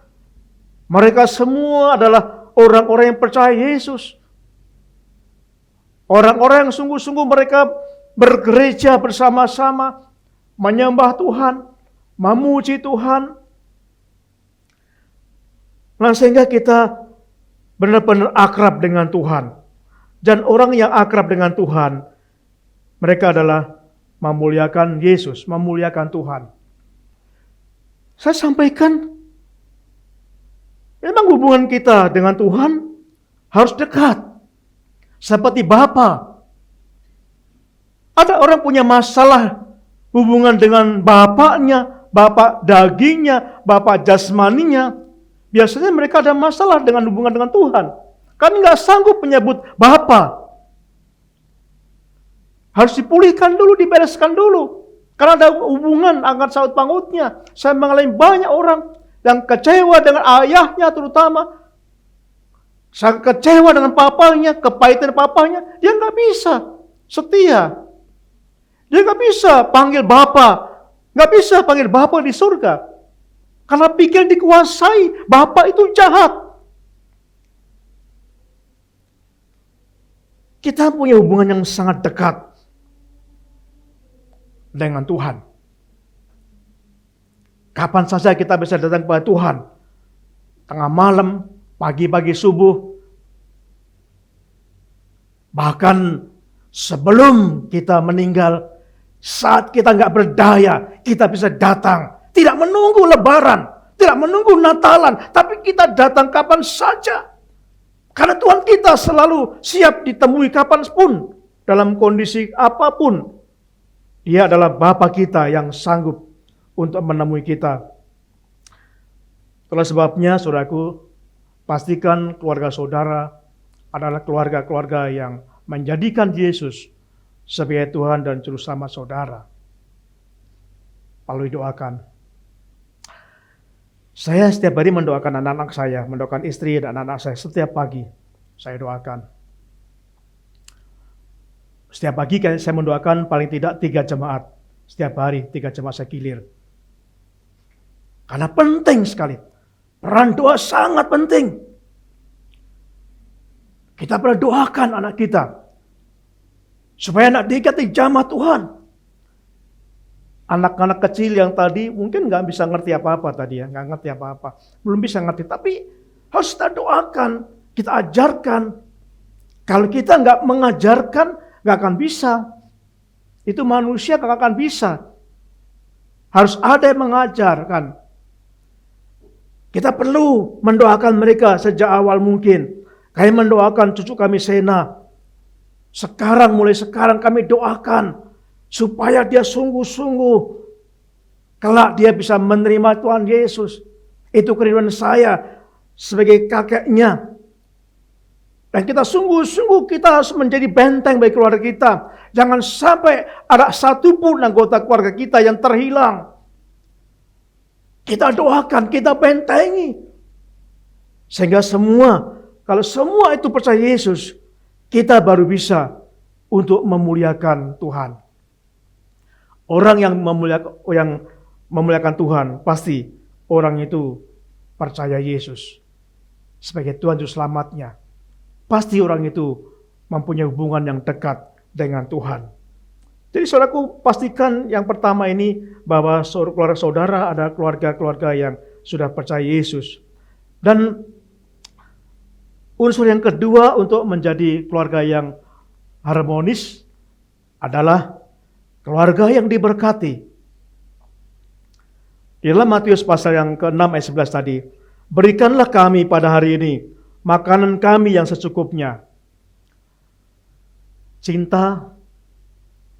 mereka semua adalah orang-orang yang percaya Yesus. Orang-orang yang sungguh-sungguh mereka bergereja bersama-sama, menyembah Tuhan, memuji Tuhan. Nah, sehingga kita benar-benar akrab dengan Tuhan. Dan orang yang akrab dengan Tuhan, mereka adalah memuliakan Yesus, memuliakan Tuhan. Saya sampaikan, memang hubungan kita dengan Tuhan harus dekat. Seperti Bapa. Ada orang punya masalah hubungan dengan bapaknya, bapak dagingnya, bapak jasmaninya. Biasanya mereka ada masalah dengan hubungan dengan Tuhan. Kan nggak sanggup menyebut Bapa. Harus dipulihkan dulu, dibereskan dulu. Karena ada hubungan angkat saut pautnya. Saya mengalami banyak orang yang kecewa dengan ayahnya terutama. Saya kecewa dengan papanya, kepahitan papanya. Dia nggak bisa setia. Dia nggak bisa panggil Bapa. Nggak bisa panggil Bapa di surga. Karena pikiran dikuasai. Bapa itu jahat. Kita punya hubungan yang sangat dekat dengan Tuhan. Kapan saja kita bisa datang kepada Tuhan. Tengah malam, pagi-pagi subuh. Bahkan sebelum kita meninggal, saat kita nggak berdaya, kita bisa datang. Tidak menunggu lebaran, tidak menunggu Natalan, tapi kita datang kapan saja. Karena Tuhan kita selalu siap ditemui kapan pun, dalam kondisi apapun. Dia adalah Bapa kita yang sanggup untuk menemui kita. Itulah sebabnya, saudaraku, pastikan keluarga saudara adalah keluarga-keluarga yang menjadikan Yesus sebagai Tuhan dan Juru Selamat saudara. Lalu doakan. Saya setiap hari mendoakan anak-anak saya, mendoakan istri dan anak-anak saya setiap pagi. Saya doakan. Setiap pagi saya mendoakan paling tidak 3 jemaat. Setiap hari 3 jemaat saya gilir. Karena penting sekali. Peran doa sangat penting. Kita perlu doakan anak kita. Supaya anak kita dijamah Tuhan. Anak-anak kecil yang tadi mungkin nggak bisa ngerti apa-apa tadi ya. Nggak ngerti apa-apa. Belum bisa ngerti. Tapi harus kita doakan. Kita ajarkan. Kalau kita nggak mengajarkan, nggak akan bisa. Itu manusia nggak akan bisa. Harus ada yang mengajarkan. Kita perlu mendoakan mereka sejak awal mungkin. Kami mendoakan cucu kami Sena. Mulai sekarang kami doakan. Supaya dia sungguh-sungguh. Kelak dia bisa menerima Tuhan Yesus. Itu kerinduan saya sebagai kakeknya. Dan kita sungguh-sungguh kita harus menjadi benteng bagi keluarga kita. Jangan sampai ada satupun anggota keluarga kita yang terhilang. Kita doakan, kita bentengi. Sehingga kalau semua itu percaya Yesus, kita baru bisa untuk memuliakan Tuhan. Orang yang memuliakan Tuhan, pasti orang itu percaya Yesus sebagai Tuhan Juru Selamatnya. Pasti orang itu mempunyai hubungan yang dekat dengan Tuhan. Jadi saudaraku, pastikan yang pertama ini bahwa keluarga saudara ada keluarga-keluarga yang sudah percaya Yesus. Dan unsur yang kedua untuk menjadi keluarga yang harmonis adalah keluarga yang diberkati. Di dalam Matius pasal yang ke-6 ayat 11 tadi, berikanlah kami pada hari ini makanan kami yang secukupnya. Cinta,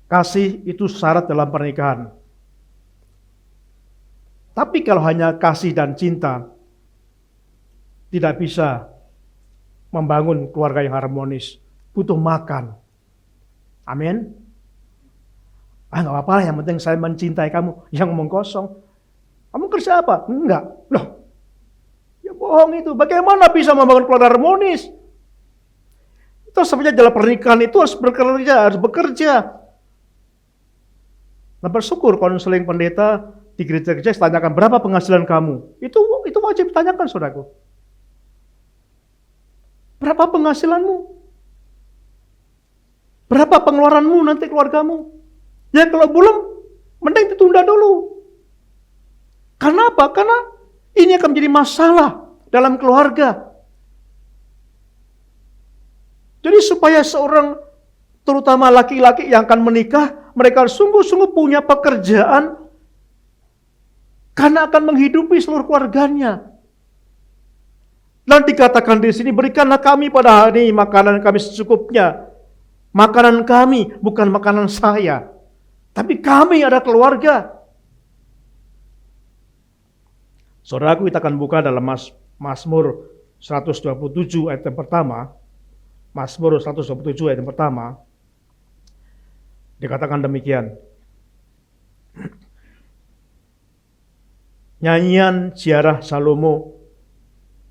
kasih itu syarat dalam pernikahan. Tapi kalau hanya kasih dan cinta, tidak bisa membangun keluarga yang harmonis. Butuh makan. Amin. Nggak apa-apa lah, yang penting saya mencintai kamu. Yang ngomong kosong. Kamu kerja apa? Enggak. Loh, ya bohong itu. Bagaimana bisa membangun keluarga harmonis? Itu sebenarnya dalam pernikahan itu harus bekerja. Nah, bersyukur konseling pendeta di gereja-gereja tanyakan berapa penghasilan kamu. Itu wajib ditanyakan, saudaraku. Berapa penghasilanmu? Berapa pengeluaranmu nanti keluargamu? Ya kalau belum, mending ditunda dulu. Karena apa? Karena ini akan menjadi masalah dalam keluarga. Jadi supaya seorang, terutama laki-laki yang akan menikah, mereka sungguh-sungguh punya pekerjaan karena akan menghidupi seluruh keluarganya. Dan dikatakan di sini, berikanlah kami pada hari ini makanan kami secukupnya. Makanan kami bukan makanan saya, tapi kami ada keluarga. Saudaraku, kita akan buka dalam Mazmur 127 ayat yang pertama. Mazmur 127 ayat yang pertama. Dikatakan demikian. Nyanyian ziarah Salomo.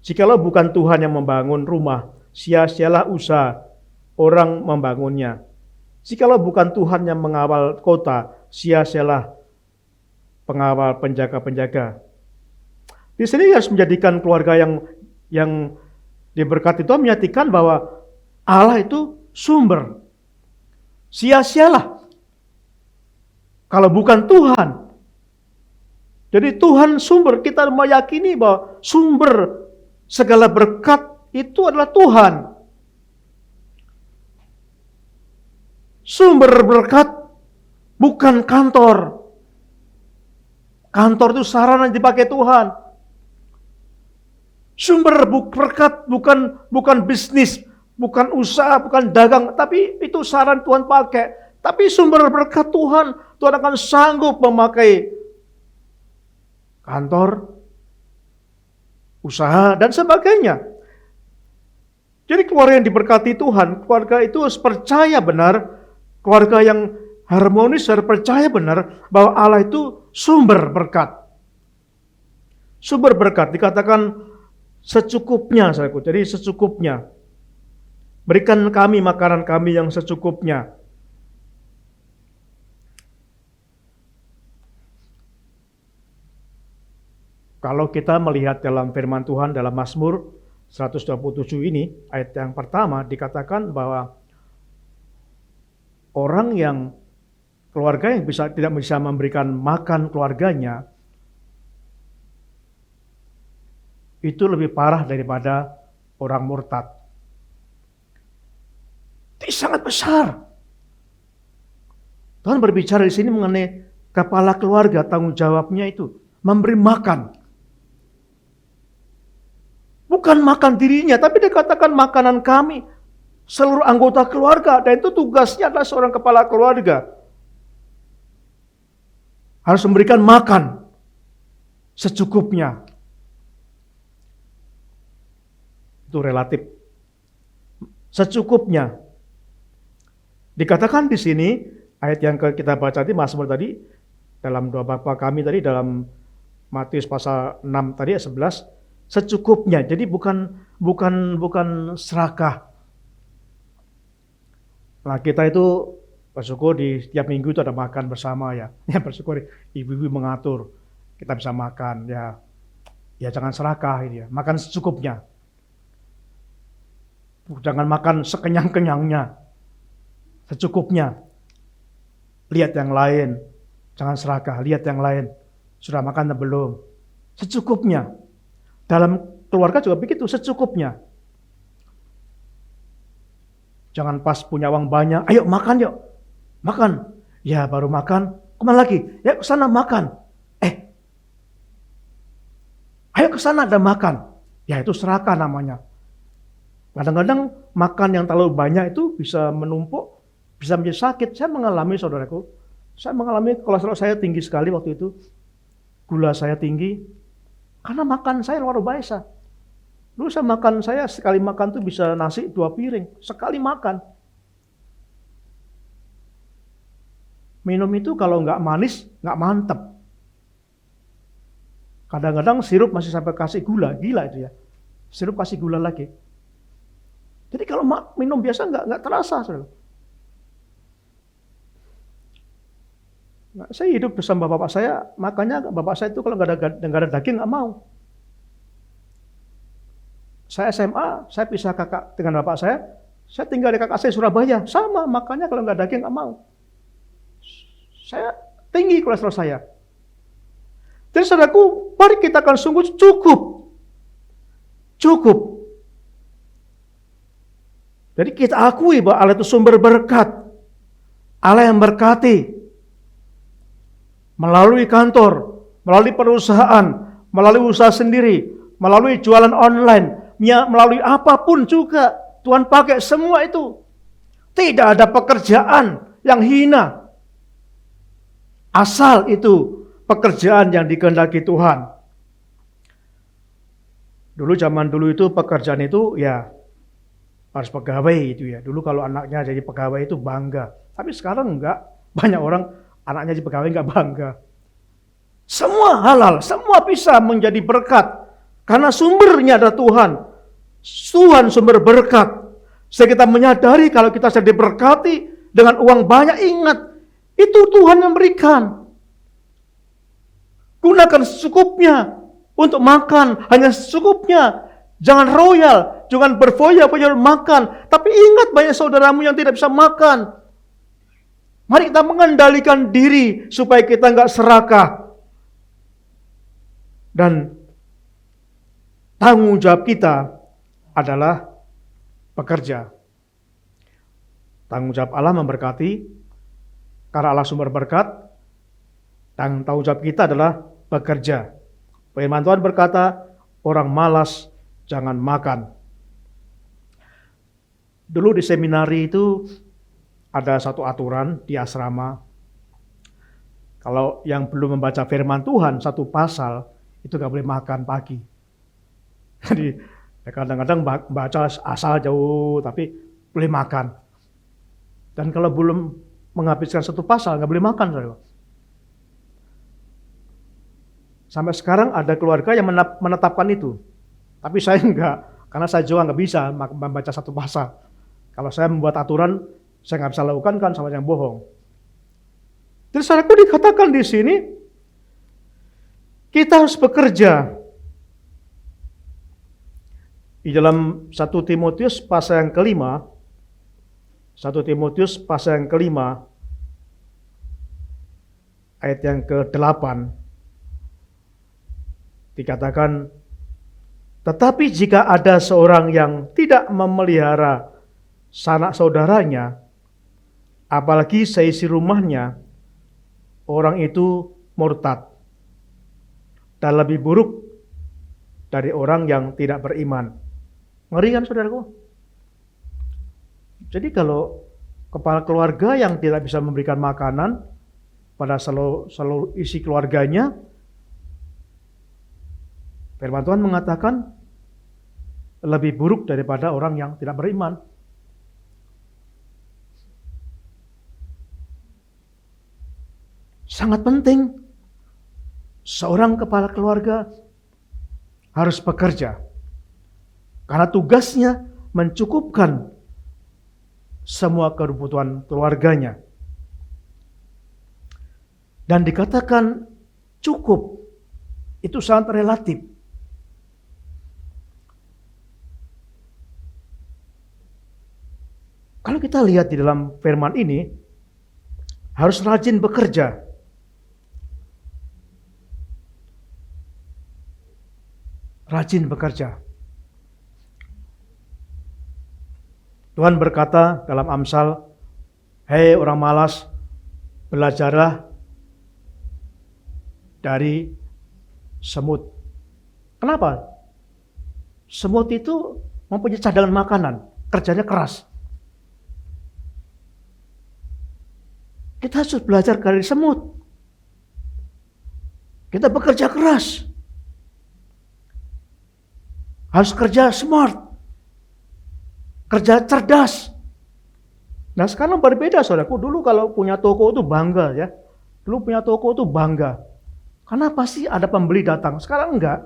Jikalau bukan Tuhan yang membangun rumah, sia-sialah usaha orang membangunnya. Jikalau bukan Tuhan yang mengawal kota, sia-sialah pengawal penjaga-penjaga. Di sini harus menjadikan keluarga yang diberkati itu menyatakan bahwa Allah itu sumber. Sia-sialah kalau bukan Tuhan. Jadi Tuhan sumber, kita meyakini bahwa sumber segala berkat itu adalah Tuhan. Sumber berkat bukan kantor. Kantor itu sarana yang dipakai Tuhan. Sumber berkat bukan bisnis, bukan usaha, bukan dagang, tapi itu saran Tuhan pakai. Tapi sumber berkat Tuhan akan sanggup memakai kantor, usaha, dan sebagainya. Jadi keluarga yang diberkati Tuhan, keluarga itu harus percaya benar, keluarga yang harmonis harus percaya benar bahwa Allah itu sumber berkat. Sumber berkat dikatakan secukupnya, saudaraku. Jadi secukupnya. Berikan kami makanan kami yang secukupnya. Kalau kita melihat dalam firman Tuhan dalam Mazmur 127 ini, ayat yang pertama dikatakan bahwa orang yang keluarga yang tidak bisa memberikan makan keluarganya itu lebih parah daripada orang murtad. Itu sangat besar. Tuhan berbicara di sini mengenai kepala keluarga, tanggung jawabnya itu memberi makan. Bukan makan dirinya, tapi dikatakan makanan kami, seluruh anggota keluarga. Dan itu tugasnya adalah seorang kepala keluarga. Harus memberikan makan secukupnya. Itu relatif. Secukupnya. Dikatakan di sini, ayat yang kita baca tadi, Mazmur tadi, dalam doa Bapa kami tadi, dalam Matius pasal 6 tadi, ayat 11, secukupnya. Jadi bukan serakah. Nah, kita itu bersyukur di setiap minggu itu ada makan bersama ya. Ya bersyukur ibu-ibu mengatur kita bisa makan ya. Ya jangan serakah ini ya. Makan secukupnya. Jangan makan sekenyang-kenyangnya. Secukupnya. lihat yang lain. Jangan serakah, lihat yang lain. Sudah makan atau belum? Secukupnya. Dalam keluarga juga begitu, secukupnya. Jangan pas punya uang banyak, ayo makan yuk. Makan. Ya baru makan, kemana lagi? Ya ke sana makan. Ayo ke sana dan makan. Ya itu serakah namanya. Kadang-kadang makan yang terlalu banyak itu bisa menumpuk, bisa menjadi sakit. Saya mengalami, saudaraku. Saya mengalami kolesterol saya tinggi sekali waktu itu. Gula saya tinggi. Karena makan saya luar biasa. Dulu saya sekali makan tuh bisa nasi 2 piring. Sekali makan. Minum itu kalau nggak manis, nggak mantep. Kadang-kadang sirup masih sampai kasih gula. Gila itu ya. Sirup kasih gula lagi. Jadi kalau minum biasa nggak terasa. Saudara. Nah, saya hidup bersama bapak saya, makanya bapak saya itu kalau nggak ada daging nggak mau. Saya SMA, saya pisah kakak dengan bapak saya tinggal di kakak saya Surabaya, sama, makanya kalau nggak daging nggak mau. Saya tinggi kolesterol saya. Jadi saudaraku, mari kita akan sungguh cukup. Cukup. Jadi kita akui bahwa Allah itu sumber berkat. Allah yang berkati. Melalui kantor, melalui perusahaan, melalui usaha sendiri, melalui jualan online, melalui apapun juga. Tuhan pakai semua itu. Tidak ada pekerjaan yang hina. Asal itu pekerjaan yang dikehendaki Tuhan. Zaman dulu itu pekerjaan itu ya harus pegawai itu ya. Dulu kalau anaknya jadi pegawai itu bangga. Tapi sekarang enggak. Banyak orang anaknya jadi pegawai enggak bangga. Semua halal, semua bisa menjadi berkat. Karena sumbernya adalah Tuhan. Tuhan sumber berkat. Sehingga kita menyadari kalau kita sudah diberkati dengan uang banyak, ingat. Itu Tuhan yang berikan. Gunakan secukupnya untuk makan. Hanya secukupnya. Jangan royal, jangan berfoya-foya makan. Tapi ingat banyak saudaramu yang tidak bisa makan. Mari kita mengendalikan diri supaya kita enggak serakah. Dan tanggung jawab kita adalah bekerja. Tanggung jawab Allah memberkati, karena Allah sumber berkat. Tanggung jawab kita adalah bekerja. Firman Tuhan berkata, orang malas jangan makan. Dulu di seminari itu ada satu aturan di asrama. Kalau yang belum membaca firman Tuhan satu pasal, itu gak boleh makan pagi. Jadi kadang-kadang baca asal jauh, tapi boleh makan. Dan kalau belum menghabiskan satu pasal, gak boleh makan. Saudara. Sampai sekarang ada keluarga yang menetapkan itu. Tapi saya enggak, karena saya juga enggak bisa membaca satu pasal. Kalau saya membuat aturan, saya enggak bisa lakukan kan sama yang bohong. Jadi saudaraku dikatakan di sini, kita harus bekerja. Di dalam 1 Timotius pasal yang kelima, 1 Timotius pasal yang kelima, ayat yang ke-8, dikatakan, tetapi jika ada seorang yang tidak memelihara sanak saudaranya, apalagi seisi rumahnya, orang itu murtad dan lebih buruk dari orang yang tidak beriman. Ngeri kan saudaraku? Jadi kalau kepala keluarga yang tidak bisa memberikan makanan pada seluruh isi keluarganya, firman Tuhan mengatakan lebih buruk daripada orang yang tidak beriman. Sangat penting seorang kepala keluarga harus bekerja. Karena tugasnya mencukupkan semua kebutuhan keluarganya. Dan dikatakan cukup, itu sangat relatif. Kalau kita lihat di dalam firman ini, harus rajin bekerja. Rajin bekerja. Tuhan berkata dalam Amsal, "Hei orang malas, belajarlah dari semut." Kenapa? Semut itu mempunyai cadangan makanan, kerjanya keras. Kita harus belajar dari semut. Kita bekerja keras. Harus kerja smart. Kerja cerdas. Nah sekarang berbeda saudaraku. Dulu kalau punya toko itu bangga ya. Dulu punya toko itu bangga. Karena pasti ada pembeli datang. Sekarang enggak.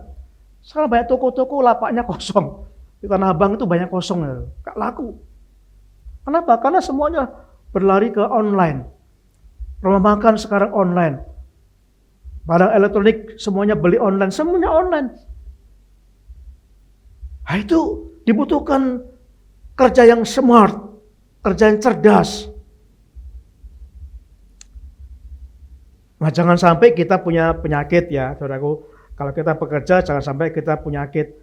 Sekarang banyak toko-toko lapaknya kosong. Di Tanah Abang itu banyak kosong. Enggak laku. Kenapa? Karena semuanya berlari ke online. Rumah makan sekarang online. Barang elektronik semuanya beli online. Semuanya online. Nah itu dibutuhkan kerja yang smart, kerja yang cerdas. Nah jangan sampai kita punya penyakit ya, saudaraku. Kalau kita bekerja jangan sampai kita penyakit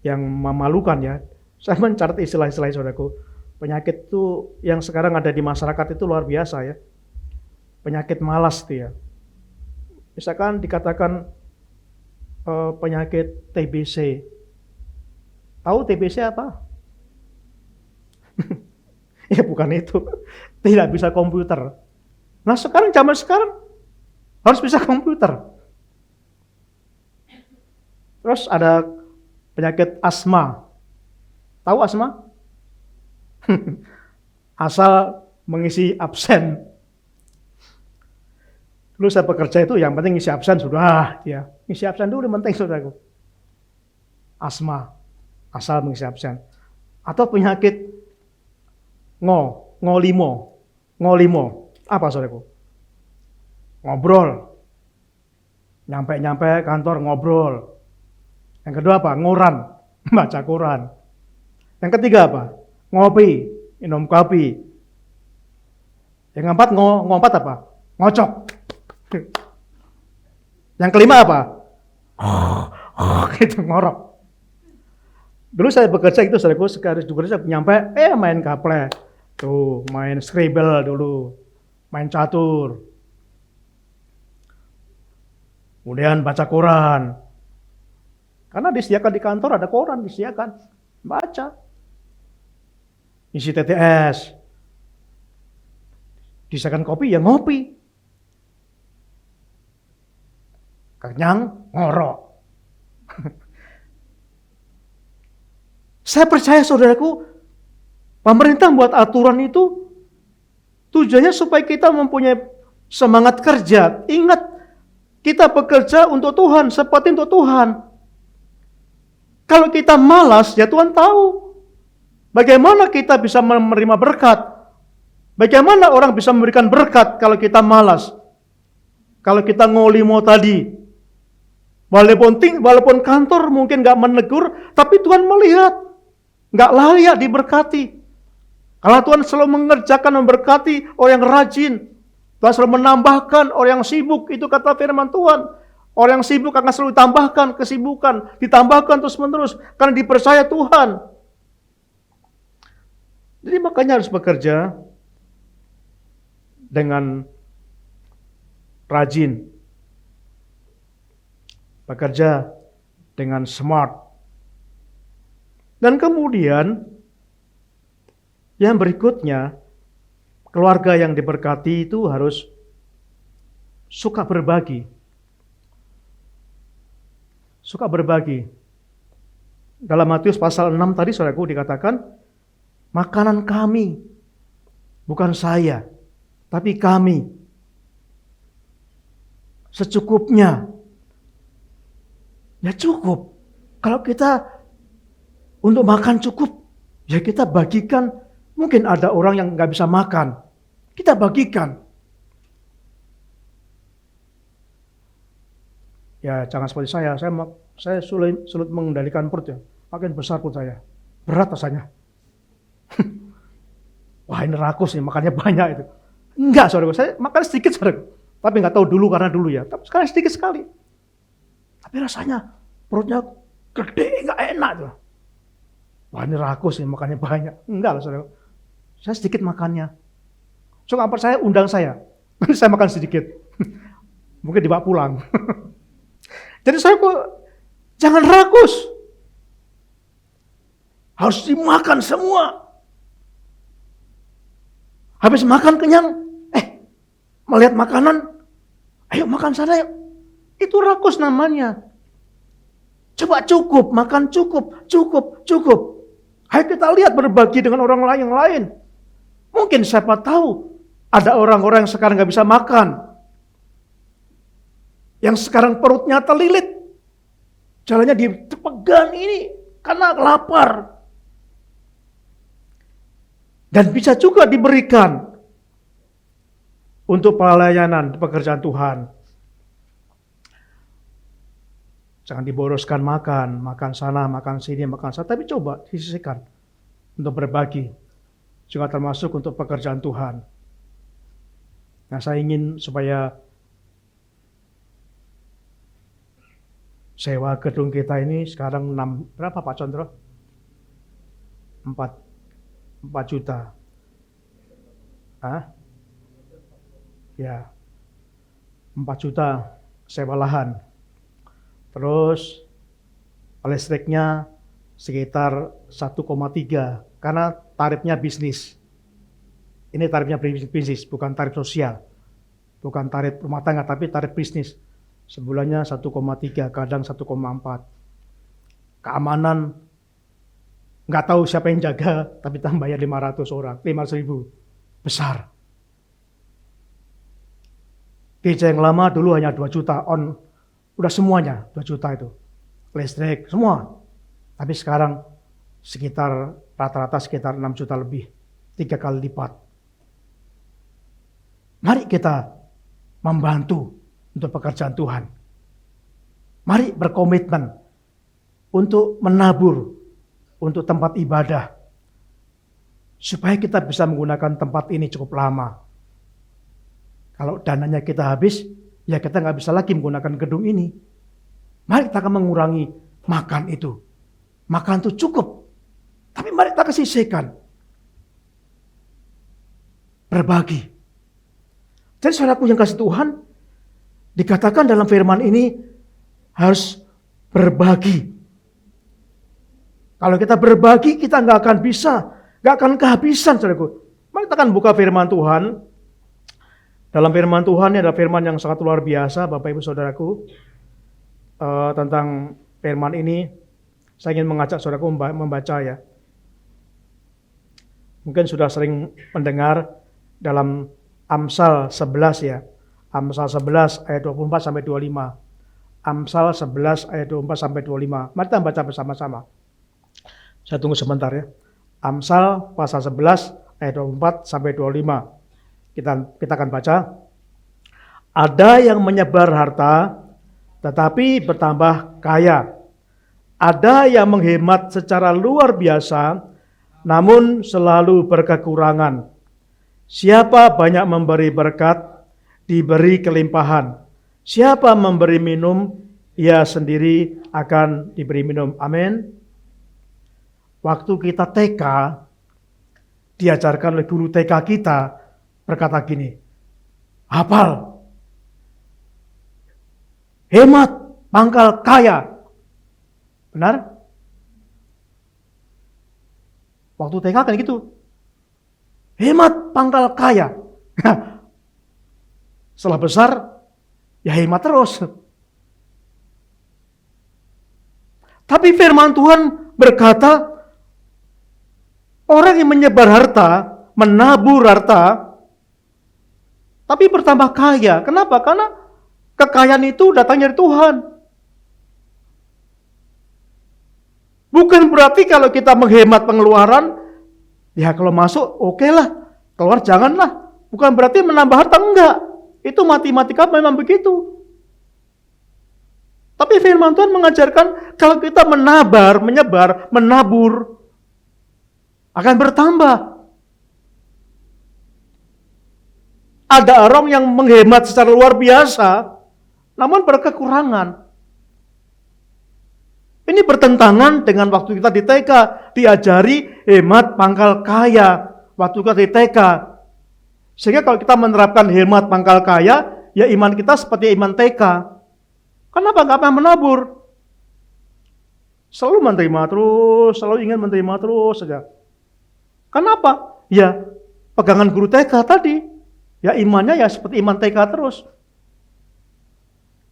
yang memalukan ya. Saya mencatat istilah-istilah saudaraku. Penyakit itu yang sekarang ada di masyarakat itu luar biasa ya. Penyakit malas itu ya. Misalkan dikatakan penyakit TBC. Tahu TBC apa? Ya bukan itu. Tidak bisa komputer. Nah sekarang zaman sekarang harus bisa komputer. Terus ada penyakit asma. Tahu asma? Asal mengisi absen. Dulu saya bekerja itu yang penting ngisi absen sudah ya. Ngisi absen dulu yang penting saudaraku. Asma, asal mengisi absen. Atau penyakit ngolimo. Apa saudaraku? Ngobrol. Nyampe kantor ngobrol. Yang kedua apa? Nguran, baca Quran. Yang ketiga apa? Ngopi, minum kopi. Yang keempat ngompat apa? Ngocok. Yang kelima apa? Gitu ngorok. Dulu saya bekerja itu saudaraku, sekali saya nyampe main gaple. Tuh, main Scrabble dulu. Main catur. Kemudian baca Quran. Karena disediakan di kantor ada koran disediakan. Baca. Isi TTS. Disediakan kopi ya ngopi. Kenyang, ngorok. Saya percaya saudaraku, pemerintah buat aturan itu tujuannya supaya kita mempunyai semangat kerja. Ingat, kita bekerja untuk Tuhan, seperti untuk Tuhan. Kalau kita malas, ya Tuhan tahu. Bagaimana kita bisa menerima berkat? Bagaimana orang bisa memberikan berkat kalau kita malas? Kalau kita ngolimo tadi, walaupun kantor mungkin gak menegur, tapi Tuhan melihat, gak layak diberkati. Karena Tuhan selalu mengerjakan, memberkati orang yang rajin. Tuhan selalu menambahkan orang yang sibuk, itu kata firman Tuhan. Orang yang sibuk akan selalu ditambahkan kesibukan, ditambahkan terus menerus, karena dipercaya Tuhan. Jadi makanya harus bekerja dengan rajin. Bekerja dengan smart. Dan kemudian yang berikutnya, keluarga yang diberkati itu harus suka berbagi. Suka berbagi. Dalam Matius pasal 6 tadi saudaraku dikatakan, makanan kami, bukan saya, tapi kami, secukupnya. Ya cukup. Kalau kita untuk makan cukup, ya kita bagikan. Mungkin ada orang yang nggak bisa makan, kita bagikan. Ya jangan seperti saya sulit mengendalikan perut ya. Makin besar perut saya, berat rasanya. Wah ini rakus nih, makannya banyak itu. Enggak saudara, saya makan sedikit saudara. Tapi nggak tahu dulu karena dulu ya. Tapi sekarang sedikit sekali. Tapi rasanya perutnya gede, nggak enak tuh. Wah ini rakus nih, makannya banyak. Enggak lah saudara. Saya sedikit makannya. So nggak percaya undang saya. Nanti saya makan sedikit. Mungkin dibawa pulang. Jadi saya kok jangan rakus. Harus dimakan semua. Habis makan kenyang, melihat makanan, ayo makan sana yuk. Itu rakus namanya. Coba cukup, makan cukup. Ayo kita lihat berbagi dengan orang lain yang lain. Mungkin siapa tahu ada orang-orang yang sekarang nggak bisa makan. Yang sekarang perutnya terlilit. Jalannya dipegang ini karena lapar. Dan bisa juga diberikan untuk pelayanan pekerjaan Tuhan. Jangan diboroskan makan sana, makan sini, makan sana. Tapi coba disisihkan untuk berbagi. Juga termasuk untuk pekerjaan Tuhan. Nah saya ingin supaya sewa gedung kita ini sekarang berapa Pak Condro? 4 juta. Ya, 4 juta sewa lahan. Terus listriknya sekitar 1,3 karena tarifnya bisnis. Ini tarifnya bisnis, bukan tarif sosial. Bukan tarif rumah tangga, tapi tarif bisnis. Sebulannya 1,3, kadang 1,4. Keamanan nggak tahu siapa yang jaga, tapi tambahnya 500 orang, 500.000. Besar. Gereja yang lama dulu hanya 2 juta on, udah semuanya 2 juta itu. Listrik, semua. Tapi sekarang rata-rata sekitar 6 juta lebih. 3 kali lipat. Mari kita membantu untuk pekerjaan Tuhan. Mari berkomitmen untuk menabur untuk tempat ibadah. Supaya kita bisa menggunakan tempat ini cukup lama. Kalau dananya kita habis, ya kita nggak bisa lagi menggunakan gedung ini. Mari kita akan mengurangi makan itu. Makan itu cukup. Tapi mari kita sisihkan. Berbagi. Jadi saudaraku yang kasih Tuhan, dikatakan dalam firman ini harus berbagi. Kalau kita berbagi, kita nggak akan bisa, nggak akan kehabisan, saudaraku. Mari kita akan buka firman Tuhan. Dalam firman Tuhan ini ada firman yang sangat luar biasa, Bapak Ibu Saudaraku. Tentang firman ini, saya ingin mengajak saudaraku membaca ya. Mungkin sudah sering mendengar dalam Amsal 11 ya. Amsal 11 ayat 24 sampai 25. Amsal 11 ayat 24 sampai 25. Mari kita baca bersama-sama. Saya tunggu sebentar ya. Amsal pasal 11 ayat 24 sampai 25. Kita akan baca. Ada yang menyebar harta tetapi bertambah kaya. Ada yang menghemat secara luar biasa namun selalu berkekurangan. Siapa banyak memberi berkat, diberi kelimpahan. Siapa memberi minum, ia sendiri akan diberi minum. Amin. Waktu kita TK, diajarkan oleh guru TK kita, berkata gini, hafal, hemat, pangkal kaya. Benar? Waktu TK kan gitu. Hemat, pangkal kaya. Setelah besar, ya hemat terus. Tapi firman Tuhan berkata, orang yang menyebar harta, menabur harta, tapi bertambah kaya. Kenapa? Karena kekayaan itu datangnya dari Tuhan. Bukan berarti kalau kita menghemat pengeluaran, ya kalau masuk oke lah, keluar janganlah. Bukan berarti menambah harta, enggak. Itu matematika memang begitu. Tapi firman Tuhan mengajarkan kalau kita menyebar, menabur, akan bertambah. Ada orang yang menghemat secara luar biasa, namun berkekurangan. Ini bertentangan dengan waktu kita di TK, diajari hemat pangkal kaya waktu kita di TK. Sehingga kalau kita menerapkan hemat pangkal kaya, ya iman kita seperti iman TK. Kenapa nggak pernah menabur? Selalu menerima terus, selalu ingin menerima terus saja. Kenapa? Ya pegangan guru TK tadi. Ya imannya ya seperti iman TK terus.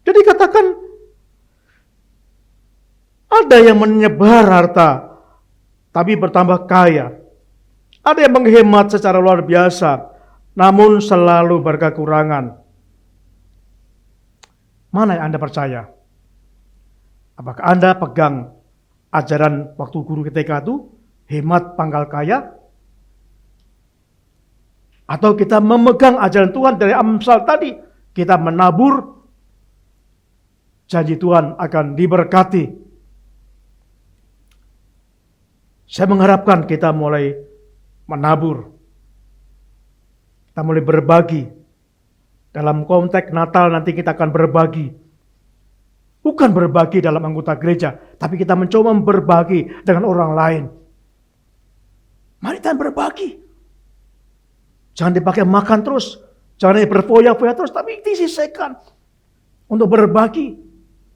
Jadi katakan, ada yang menyebar harta, tapi bertambah kaya. Ada yang menghemat secara luar biasa, namun selalu berkekurangan. Mana yang Anda percaya? Apakah Anda pegang ajaran waktu guru TK itu, hemat pangkal kaya? Atau kita memegang ajaran Tuhan dari Amsal tadi, kita menabur, janji Tuhan akan diberkati. Saya mengharapkan kita mulai menabur, kita mulai berbagi. Dalam konteks Natal nanti kita akan berbagi. Bukan berbagi dalam anggota gereja, tapi kita mencoba berbagi dengan orang lain. Mari kita berbagi. Jangan dipakai makan terus, jangan berfoya-foya terus, tapi disisihkan untuk berbagi,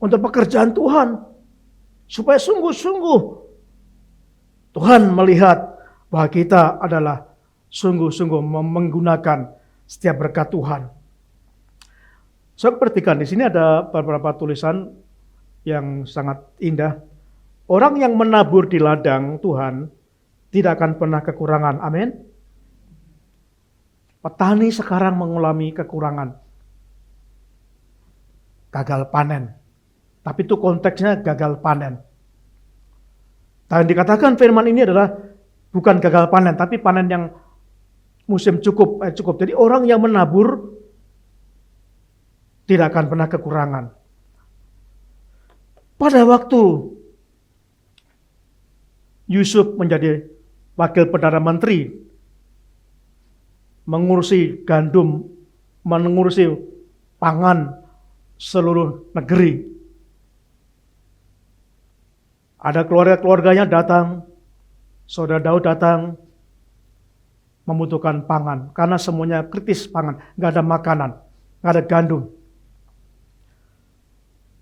untuk pekerjaan Tuhan. Supaya sungguh-sungguh Tuhan melihat bahwa kita adalah sungguh-sungguh menggunakan setiap berkat Tuhan. Saya perhatikan di sini ada beberapa tulisan yang sangat indah. Orang yang menabur di ladang Tuhan tidak akan pernah kekurangan. Amin. Petani sekarang mengalami kekurangan. Gagal panen. Tapi itu konteksnya gagal panen. Dan dikatakan firman ini adalah bukan gagal panen, tapi panen yang musim cukup. Jadi orang yang menabur tidak akan pernah kekurangan. Pada waktu Yusuf menjadi wakil Perdana Menteri, mengurusi gandum, mengurusi pangan seluruh negeri. Ada keluarga-keluarganya datang, saudara Daud datang, membutuhkan pangan. Karena semuanya kritis pangan, nggak ada makanan, nggak ada gandum.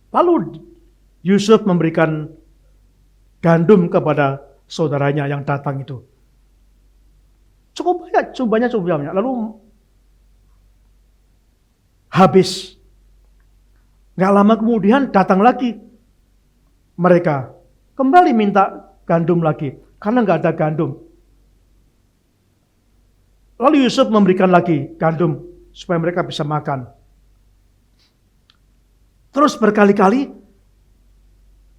Lalu Yusuf memberikan gandum kepada saudaranya yang datang itu. Cukup banyak. Lalu habis. Gak lama kemudian datang lagi mereka. Kembali minta gandum lagi. Karena gak ada gandum. Lalu Yusuf memberikan lagi gandum. Supaya mereka bisa makan. Terus berkali-kali.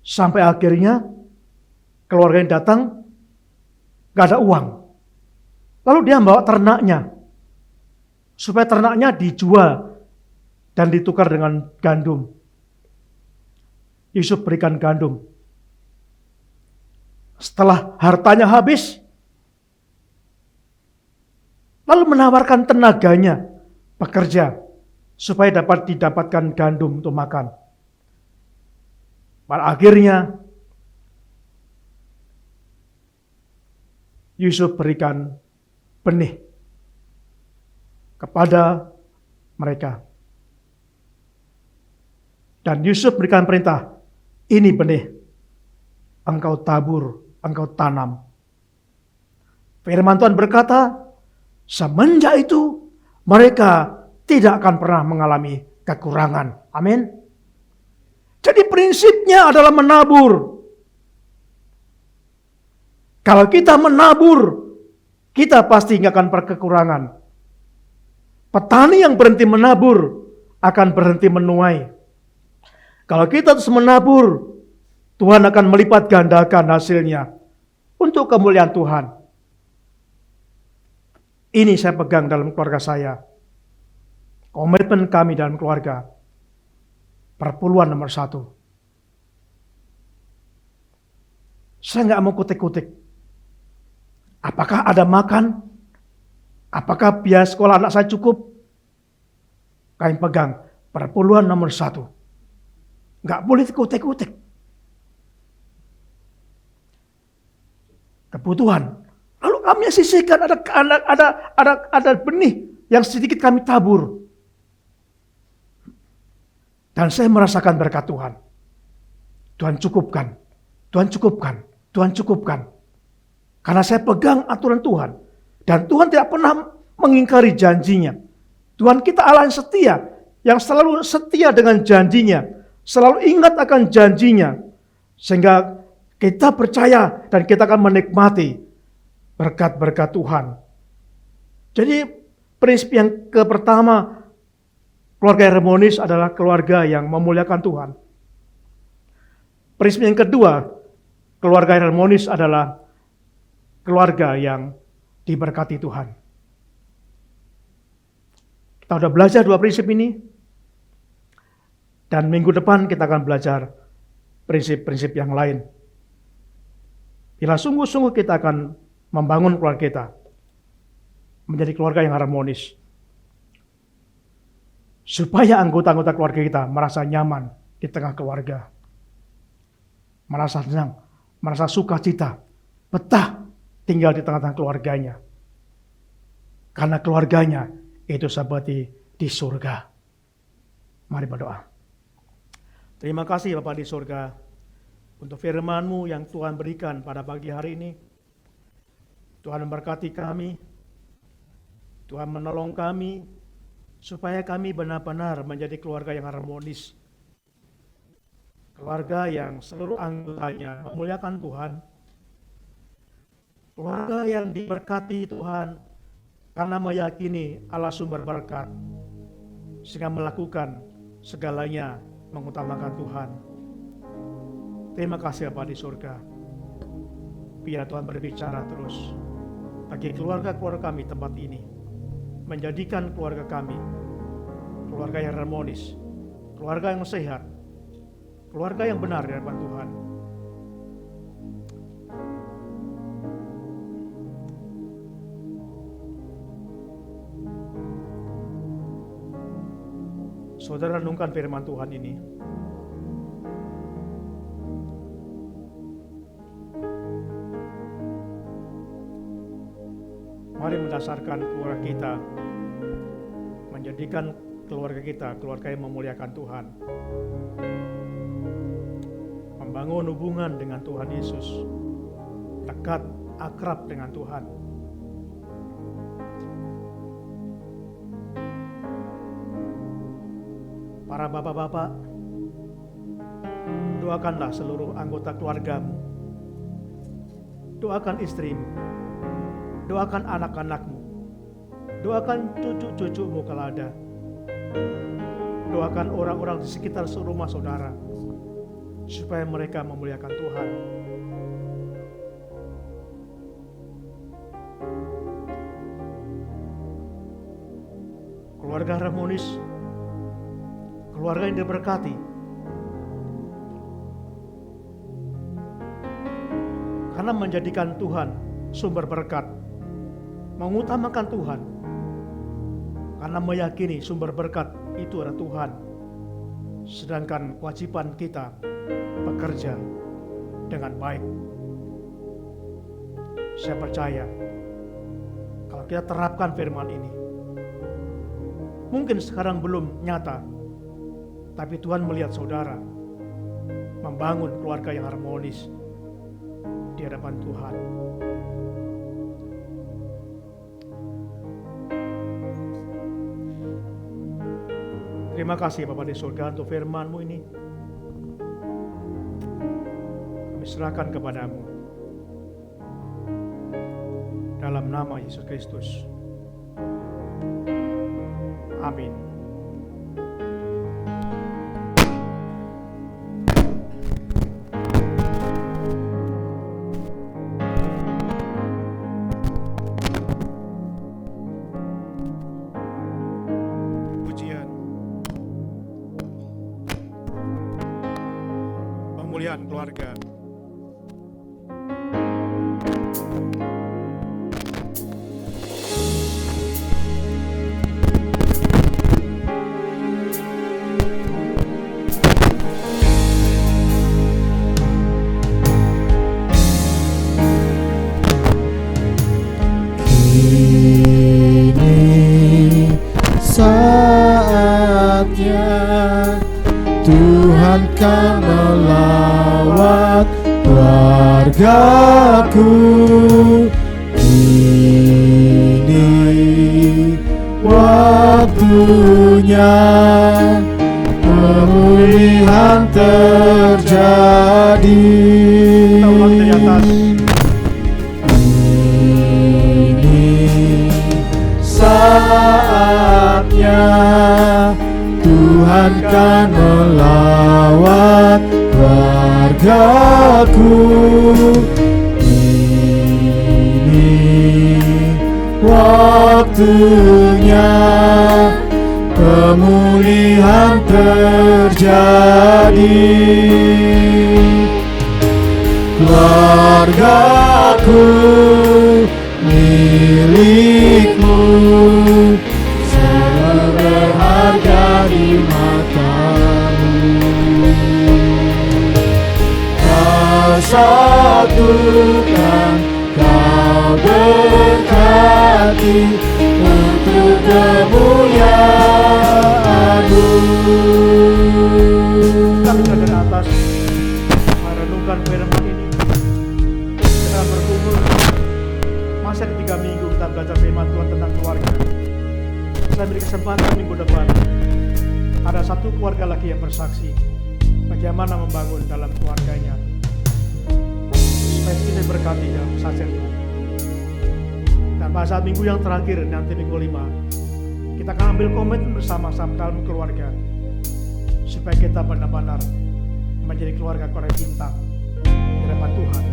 Sampai akhirnya keluarga yang datang gak ada uang. Lalu dia membawa ternaknya, supaya ternaknya dijual dan ditukar dengan gandum. Yusuf berikan gandum. Setelah hartanya habis, lalu menawarkan tenaganya bekerja, supaya dapat didapatkan gandum untuk makan. Pada akhirnya, Yusuf berikan benih kepada mereka. Dan Yusuf berikan perintah, ini benih, engkau tabur, engkau tanam. Firman Tuhan berkata, semenjak itu mereka tidak akan pernah mengalami kekurangan. Amin. Jadi prinsipnya adalah menabur. Kalau kita menabur, kita pasti nggak akan berkekurangan. Petani yang berhenti menabur akan berhenti menuai. Kalau kita terus menabur, Tuhan akan melipat gandakan hasilnya untuk kemuliaan Tuhan. Ini saya pegang dalam keluarga saya. Komitmen kami dalam keluarga. Perpuluhan nomor 1. Saya nggak mau kutik-kutik. Apakah ada makan? Apakah biaya sekolah anak saya cukup? kami pegang perpuluhan nomor 1. Nggak boleh dikutek-kutek. Kebutuhan. Lalu kami sisihkan, ada benih yang sedikit kami tabur. Dan saya merasakan berkat Tuhan. Tuhan cukupkan, Tuhan cukupkan, Tuhan cukupkan. Karena saya pegang aturan Tuhan. Dan Tuhan tidak pernah mengingkari janjinya. Tuhan kita Allah yang setia, yang selalu setia dengan janjinya, selalu ingat akan janjinya, sehingga kita percaya dan kita akan menikmati berkat-berkat Tuhan. Jadi prinsip yang pertama, keluarga harmonis adalah keluarga yang memuliakan Tuhan. Prinsip yang kedua, keluarga harmonis adalah keluarga yang diberkati Tuhan. Kita sudah belajar 2 prinsip ini. Dan minggu depan kita akan belajar prinsip-prinsip yang lain. Bila sungguh-sungguh kita akan membangun keluarga kita menjadi keluarga yang harmonis. Supaya anggota-anggota keluarga kita merasa nyaman di tengah keluarga. Merasa senang, merasa sukacita, betah tinggal di tengah-tengah keluarganya. Karena keluarganya itu seperti di surga. Mari berdoa. Terima kasih Bapa di surga untuk firman-Mu yang Tuhan berikan pada pagi hari ini. Tuhan memberkati kami, Tuhan menolong kami, supaya kami benar-benar menjadi keluarga yang harmonis. Keluarga yang seluruh anggotanya memuliakan Tuhan. Keluarga yang diberkati Tuhan karena meyakini Allah sumber berkat, sehingga melakukan segalanya mengutamakan Tuhan. Terima kasih Bapa di surga. Biar Tuhan berbicara terus bagi keluarga-keluarga kami tempat ini, menjadikan keluarga kami keluarga yang harmonis, keluarga yang sehat, keluarga yang benar di hadapan Tuhan. Saudara renungkan firman Tuhan ini. Mari mendasarkan keluarga kita, menjadikan keluarga kita keluarga yang memuliakan Tuhan. Membangun hubungan dengan Tuhan Yesus, dekat, akrab dengan Tuhan. Para bapak-bapak, doakanlah seluruh anggota keluargamu. Doakan istrimu, doakan anak-anakmu, doakan cucu-cucumu kalau ada. Doakan orang-orang di sekitar rumah saudara, supaya mereka memuliakan Tuhan. Keluarga harmonis, keluarga yang diberkati, karena menjadikan Tuhan sumber berkat, mengutamakan Tuhan, karena meyakini sumber berkat itu adalah Tuhan, sedangkan kewajiban kita bekerja dengan baik. Saya percaya kalau kita terapkan firman ini, mungkin sekarang belum nyata, tapi Tuhan melihat saudara membangun keluarga yang harmonis di hadapan Tuhan. Terima kasih Bapa di surga untuk firman-Mu ini. Kami serahkan kepadamu. Dalam nama Yesus Kristus. Amin. Pemulihan keluarga. Tuhan kan melawat keluargaku. Ini waktunya pemulihan terjadi. Kita ulang dari atas. Ini saatnya Tuhan kan melawat keluargaku. Ini waktunya pemulihan terjadi. Keluargaku milikmu, selalu berharga di matamu. Kau satukan, kau berkati untuk kemuliaan-Mu. Kita bisa dari atas merenungkan firman ini. Kita berkumpul masa di 3 minggu kita belajar firman Tuhan tentang keluarga. Saya beri kesempatan minggu depan ada satu keluarga lagi yang bersaksi bagaimana membangun dalam keluarganya supaya kita berkati dalam kesaksian Tuhan. Dan pada saat minggu yang terakhir nanti minggu 5 kita akan ambil komitmen bersama-sama dalam keluarga supaya kita benar-benar menjadi keluarga bintang di hadapan Tuhan.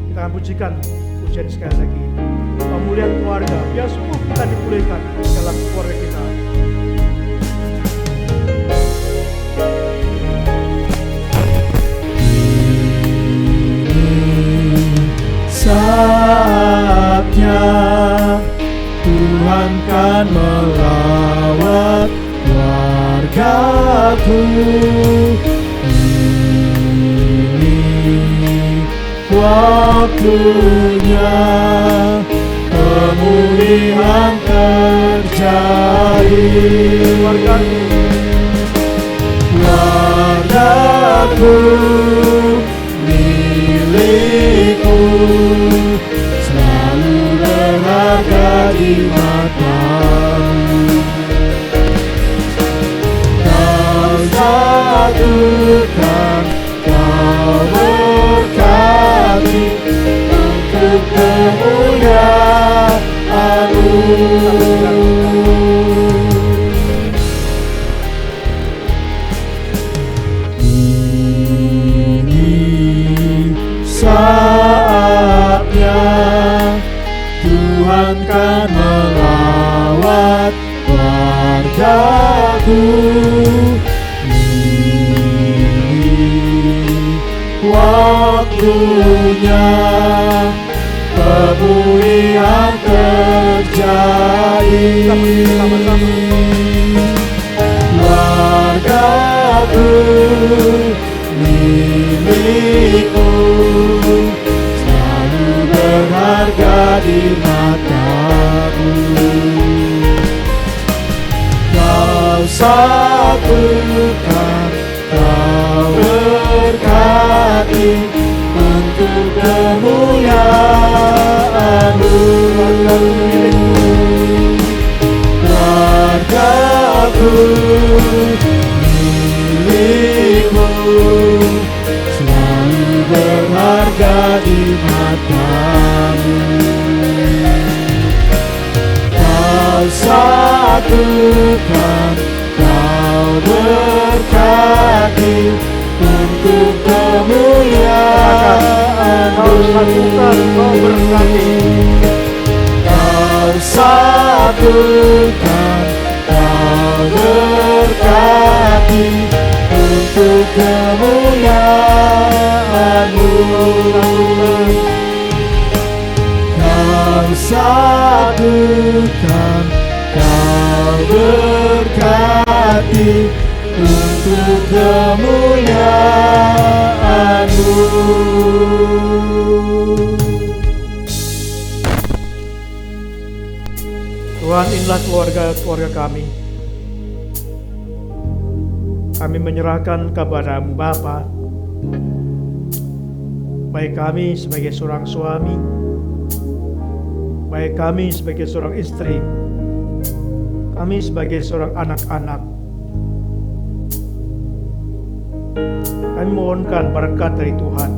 Kita akan pujikan pujian sekali lagi. Pemulihan keluarga, biar semua kita dipulihkan dalam keluarga kita. Saatnya Tuhan kan melawat keluargaku. Ini waktunya pemulihan terjadi. Keluargaku milikku, selalu berharga di matamu. Kau satukan, kau berkati untuk kemuliaan-Mu. Saatnya Tuhan kan melawat keluargaku. Ini waktunya pemulihan terjadi. Keluargaku milikku, selalu berharga di matamu. Kau satukan, kau berkati untuk kemuliaan-Mu. Keluargaku milikmu, selalu berharga di matamu. Kau satukan, kau berkati untuk kemuliaan-Mu. Kau satukan, kau berkati untuk kemuliaan-Mu. Kau satukan, kau berkati untuk kemuliaan-Mu. Tuhan, inilah keluarga kami. Kami menyerahkan kepada-Mu Bapa, baik kami sebagai seorang suami, baik kami sebagai seorang istri, kami sebagai seorang anak-anak. Kami mohonkan berkat dari Tuhan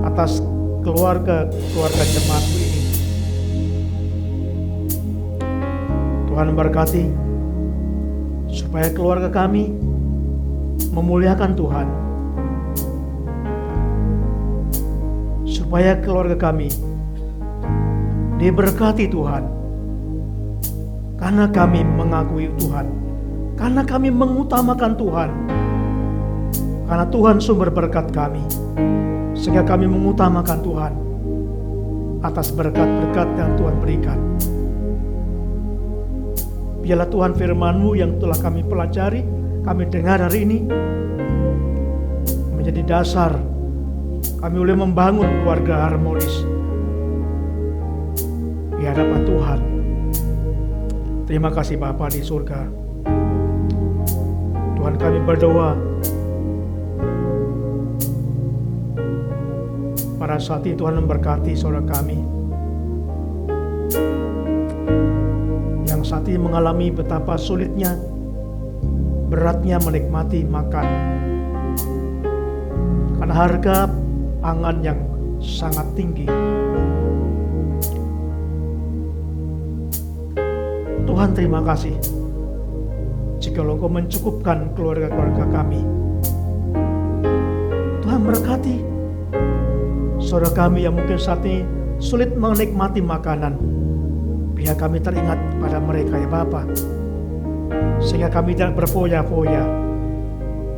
atas keluarga jemaat ini. Tuhan berkati supaya keluarga kami memuliakan Tuhan, supaya keluarga kami diberkati Tuhan, karena kami mengakui Tuhan, karena kami mengutamakan Tuhan, karena Tuhan sumber berkat kami, sehingga kami mengutamakan Tuhan atas berkat-berkat yang Tuhan berikan. Biarlah Tuhan firman-Mu yang telah kami pelajari, kami dengar hari ini, menjadi dasar kami boleh membangun keluarga harmonis di hadapan Tuhan. Terima kasih Bapa di surga. Tuhan, kami berdoa pada saat ini Tuhan memberkati saudara kami yang saat ini mengalami betapa sulitnya, beratnya menikmati makan karena harga pangan yang sangat tinggi. Tuhan, terima kasih jika Engkau mencukupkan keluarga-keluarga kami. Tuhan berkati saudara kami yang mungkin saat ini sulit menikmati makanan. Biar kami teringat pada mereka ya Bapa, sehingga kami tidak berfoya-foya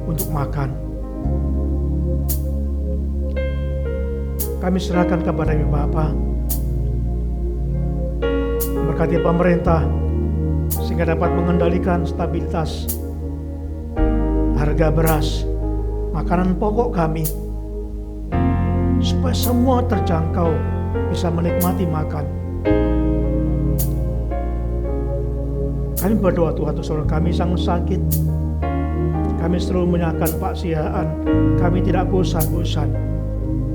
untuk makan. Kami serahkan kepada-Mu Bapa, berkati pemerintah sehingga dapat mengendalikan stabilitas harga beras, makanan pokok kami, supaya semua terjangkau bisa menikmati makan. Kami berdoa Tuhan untuk saudara kami yang sakit. Kami selalu menyerahkan Pak Siaan. Kami tidak bosan-bosan,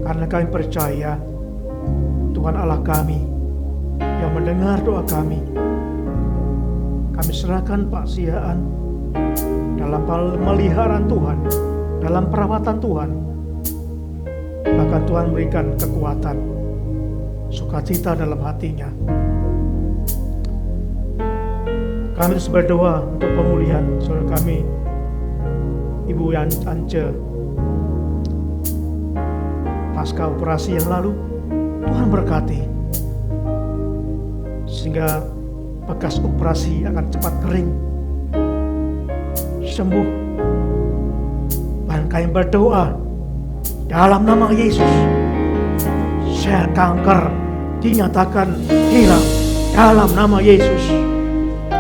karena kami percaya Tuhan Allah kami yang mendengar doa kami. Kami serahkan Pak Siaan dalam pemeliharaan Tuhan, dalam perawatan Tuhan. Bahkan Tuhan berikan kekuatan, sukacita dalam hatinya. Kami terus berdoa untuk pemulihan saudara kami Ibu Ance pasca operasi yang lalu. Tuhan berkati sehingga bekas operasi akan cepat kering, sembuh. Dan kami berdoa dalam nama Yesus, sel kanker dinyatakan hilang dalam nama Yesus.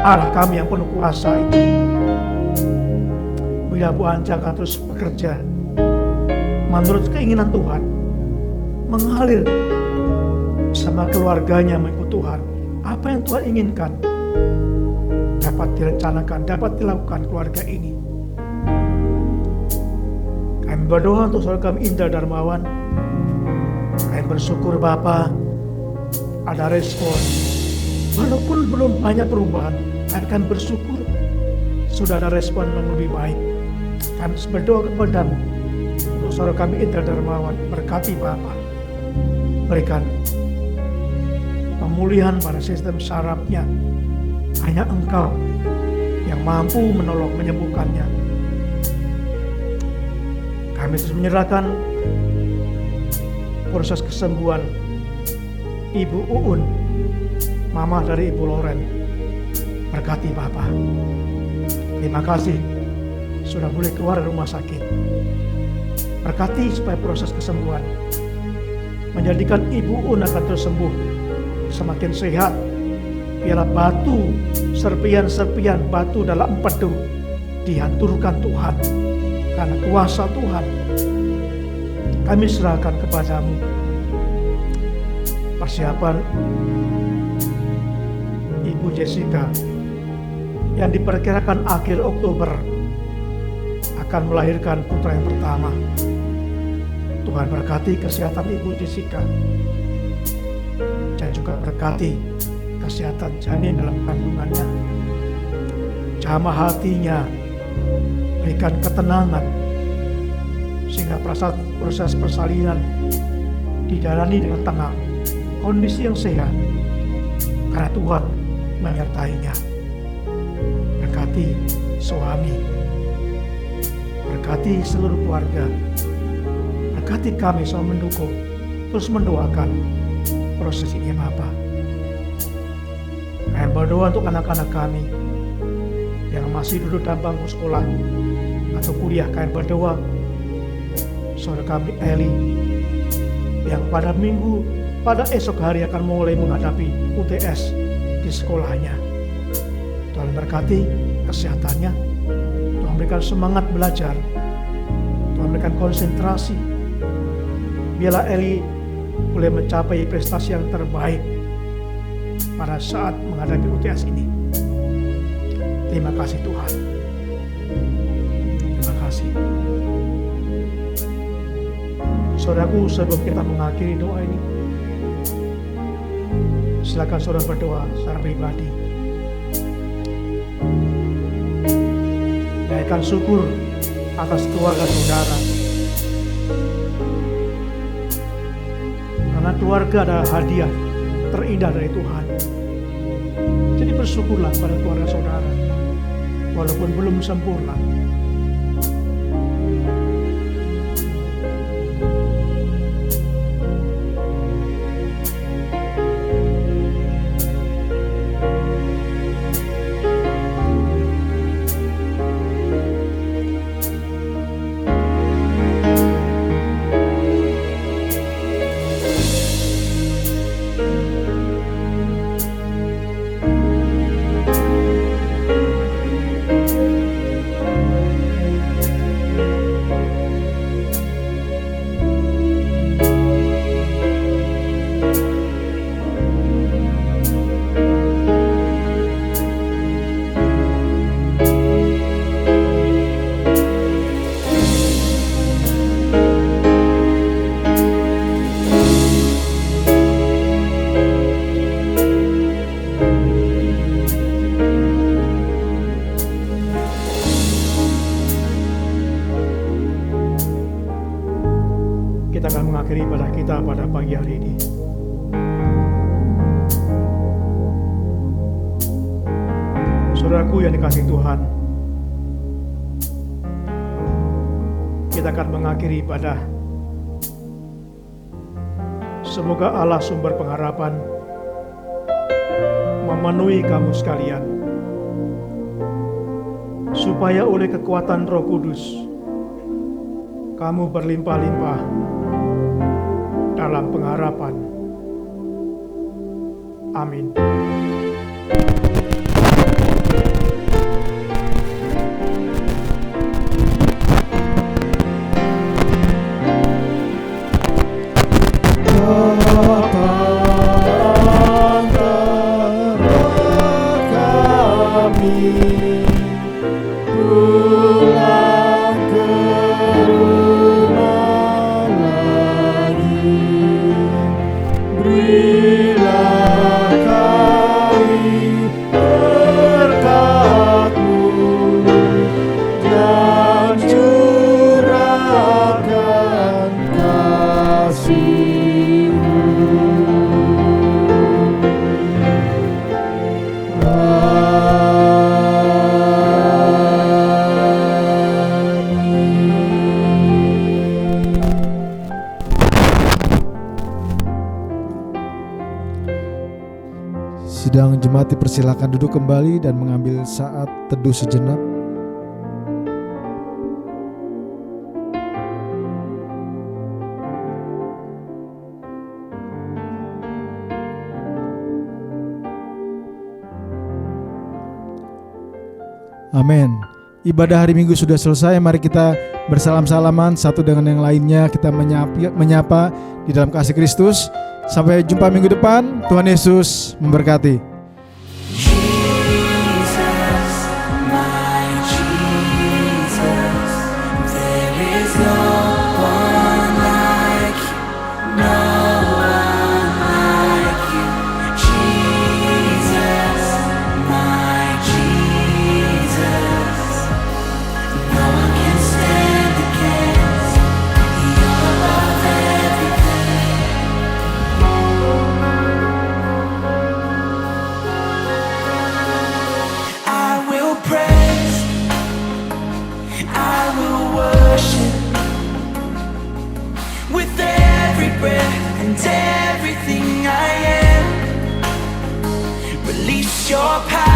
Allah kami yang penuh kuasa itu, bila Bu Anja akan terus bekerja menurut keinginan Tuhan, mengalir sama keluarganya mengikut Tuhan. Apa yang Tuhan inginkan dapat direncanakan, dapat dilakukan keluarga ini. Kami berdoa untuk saudara kami Indra Darmawan. Kami bersyukur Bapa ada respon, walaupun belum banyak perubahan. Kami bersyukur sudah ada respon yang lebih baik. Kami berdoa kepada-Mu untuk saudara kami Indra Darmawan. Berkati Bapa, berikan pemulihan pada sistem sarafnya. Hanya Engkau yang mampu menolong menyembuhkannya. Kami terus menyerahkan proses kesembuhan Ibu Uun, mama dari Ibu Loren. Berkati Bapa. Terima kasih sudah boleh keluar dari rumah sakit. Berkati supaya proses kesembuhan menjadikan Ibu Uun akan terus sembuh, semakin sehat. Biarlah batu, serpian-serpian batu dalam empedu dihancurkan Tuhan karena kuasa Tuhan. Kami serahkan kepada-Mu persiapan Ibu Jessica yang diperkirakan akhir Oktober akan melahirkan putra yang pertama. Tuhan berkati kesehatan Ibu Jessica dan juga berkati kesehatan janin dalam kandungannya. Jamah hatinya, berikan ketenangan sehingga proses persalinan dijalani dengan tenang, kondisi yang sehat karena Tuhan menyertainya. Berkati suami, berkati seluruh keluarga, berkati kami selalu mendukung, terus mendoakan proses ini Bapa. Kami berdoa untuk anak-anak kami yang masih duduk dalam bangku sekolah atau kuliah. Kami berdoa saudara kami Eli yang pada esok hari akan mulai menghadapi UTS di sekolahnya. Tuhan berkati kesehatannya, Tuhan berikan semangat belajar, Tuhan berikan konsentrasi. Biarlah Eli boleh mencapai prestasi yang terbaik pada saat menghadapi UTS ini. Terima kasih Tuhan. Terima kasih. Saudaraku, sebelum kita mengakhiri doa ini, silakan saudara berdoa secara pribadi. Naikkan syukur atas keluarga saudara. Karena keluarga adalah hadiah terindah dari Tuhan. Jadi bersyukurlah pada keluarga saudara, walaupun belum sempurna. Kita akan mengakhiri ibadah kita pada pagi hari ini. Saudaraku yang dikasihi Tuhan, kita akan mengakhiri ibadah. Semoga Allah sumber pengharapan memenuhi kamu sekalian, supaya oleh kekuatan Roh Kudus kamu berlimpah-limpah dalam pengharapan. Amin. Sidang jemaat dipersilakan duduk kembali dan mengambil saat teduh sejenak. Amin. Ibadah hari Minggu sudah selesai. Mari kita bersalam-salaman satu dengan yang lainnya. Kita menyapa di dalam kasih Kristus. Sampai jumpa minggu depan. Tuhan Yesus memberkati. Jesus, my Jesus, and everything I am. Release your power.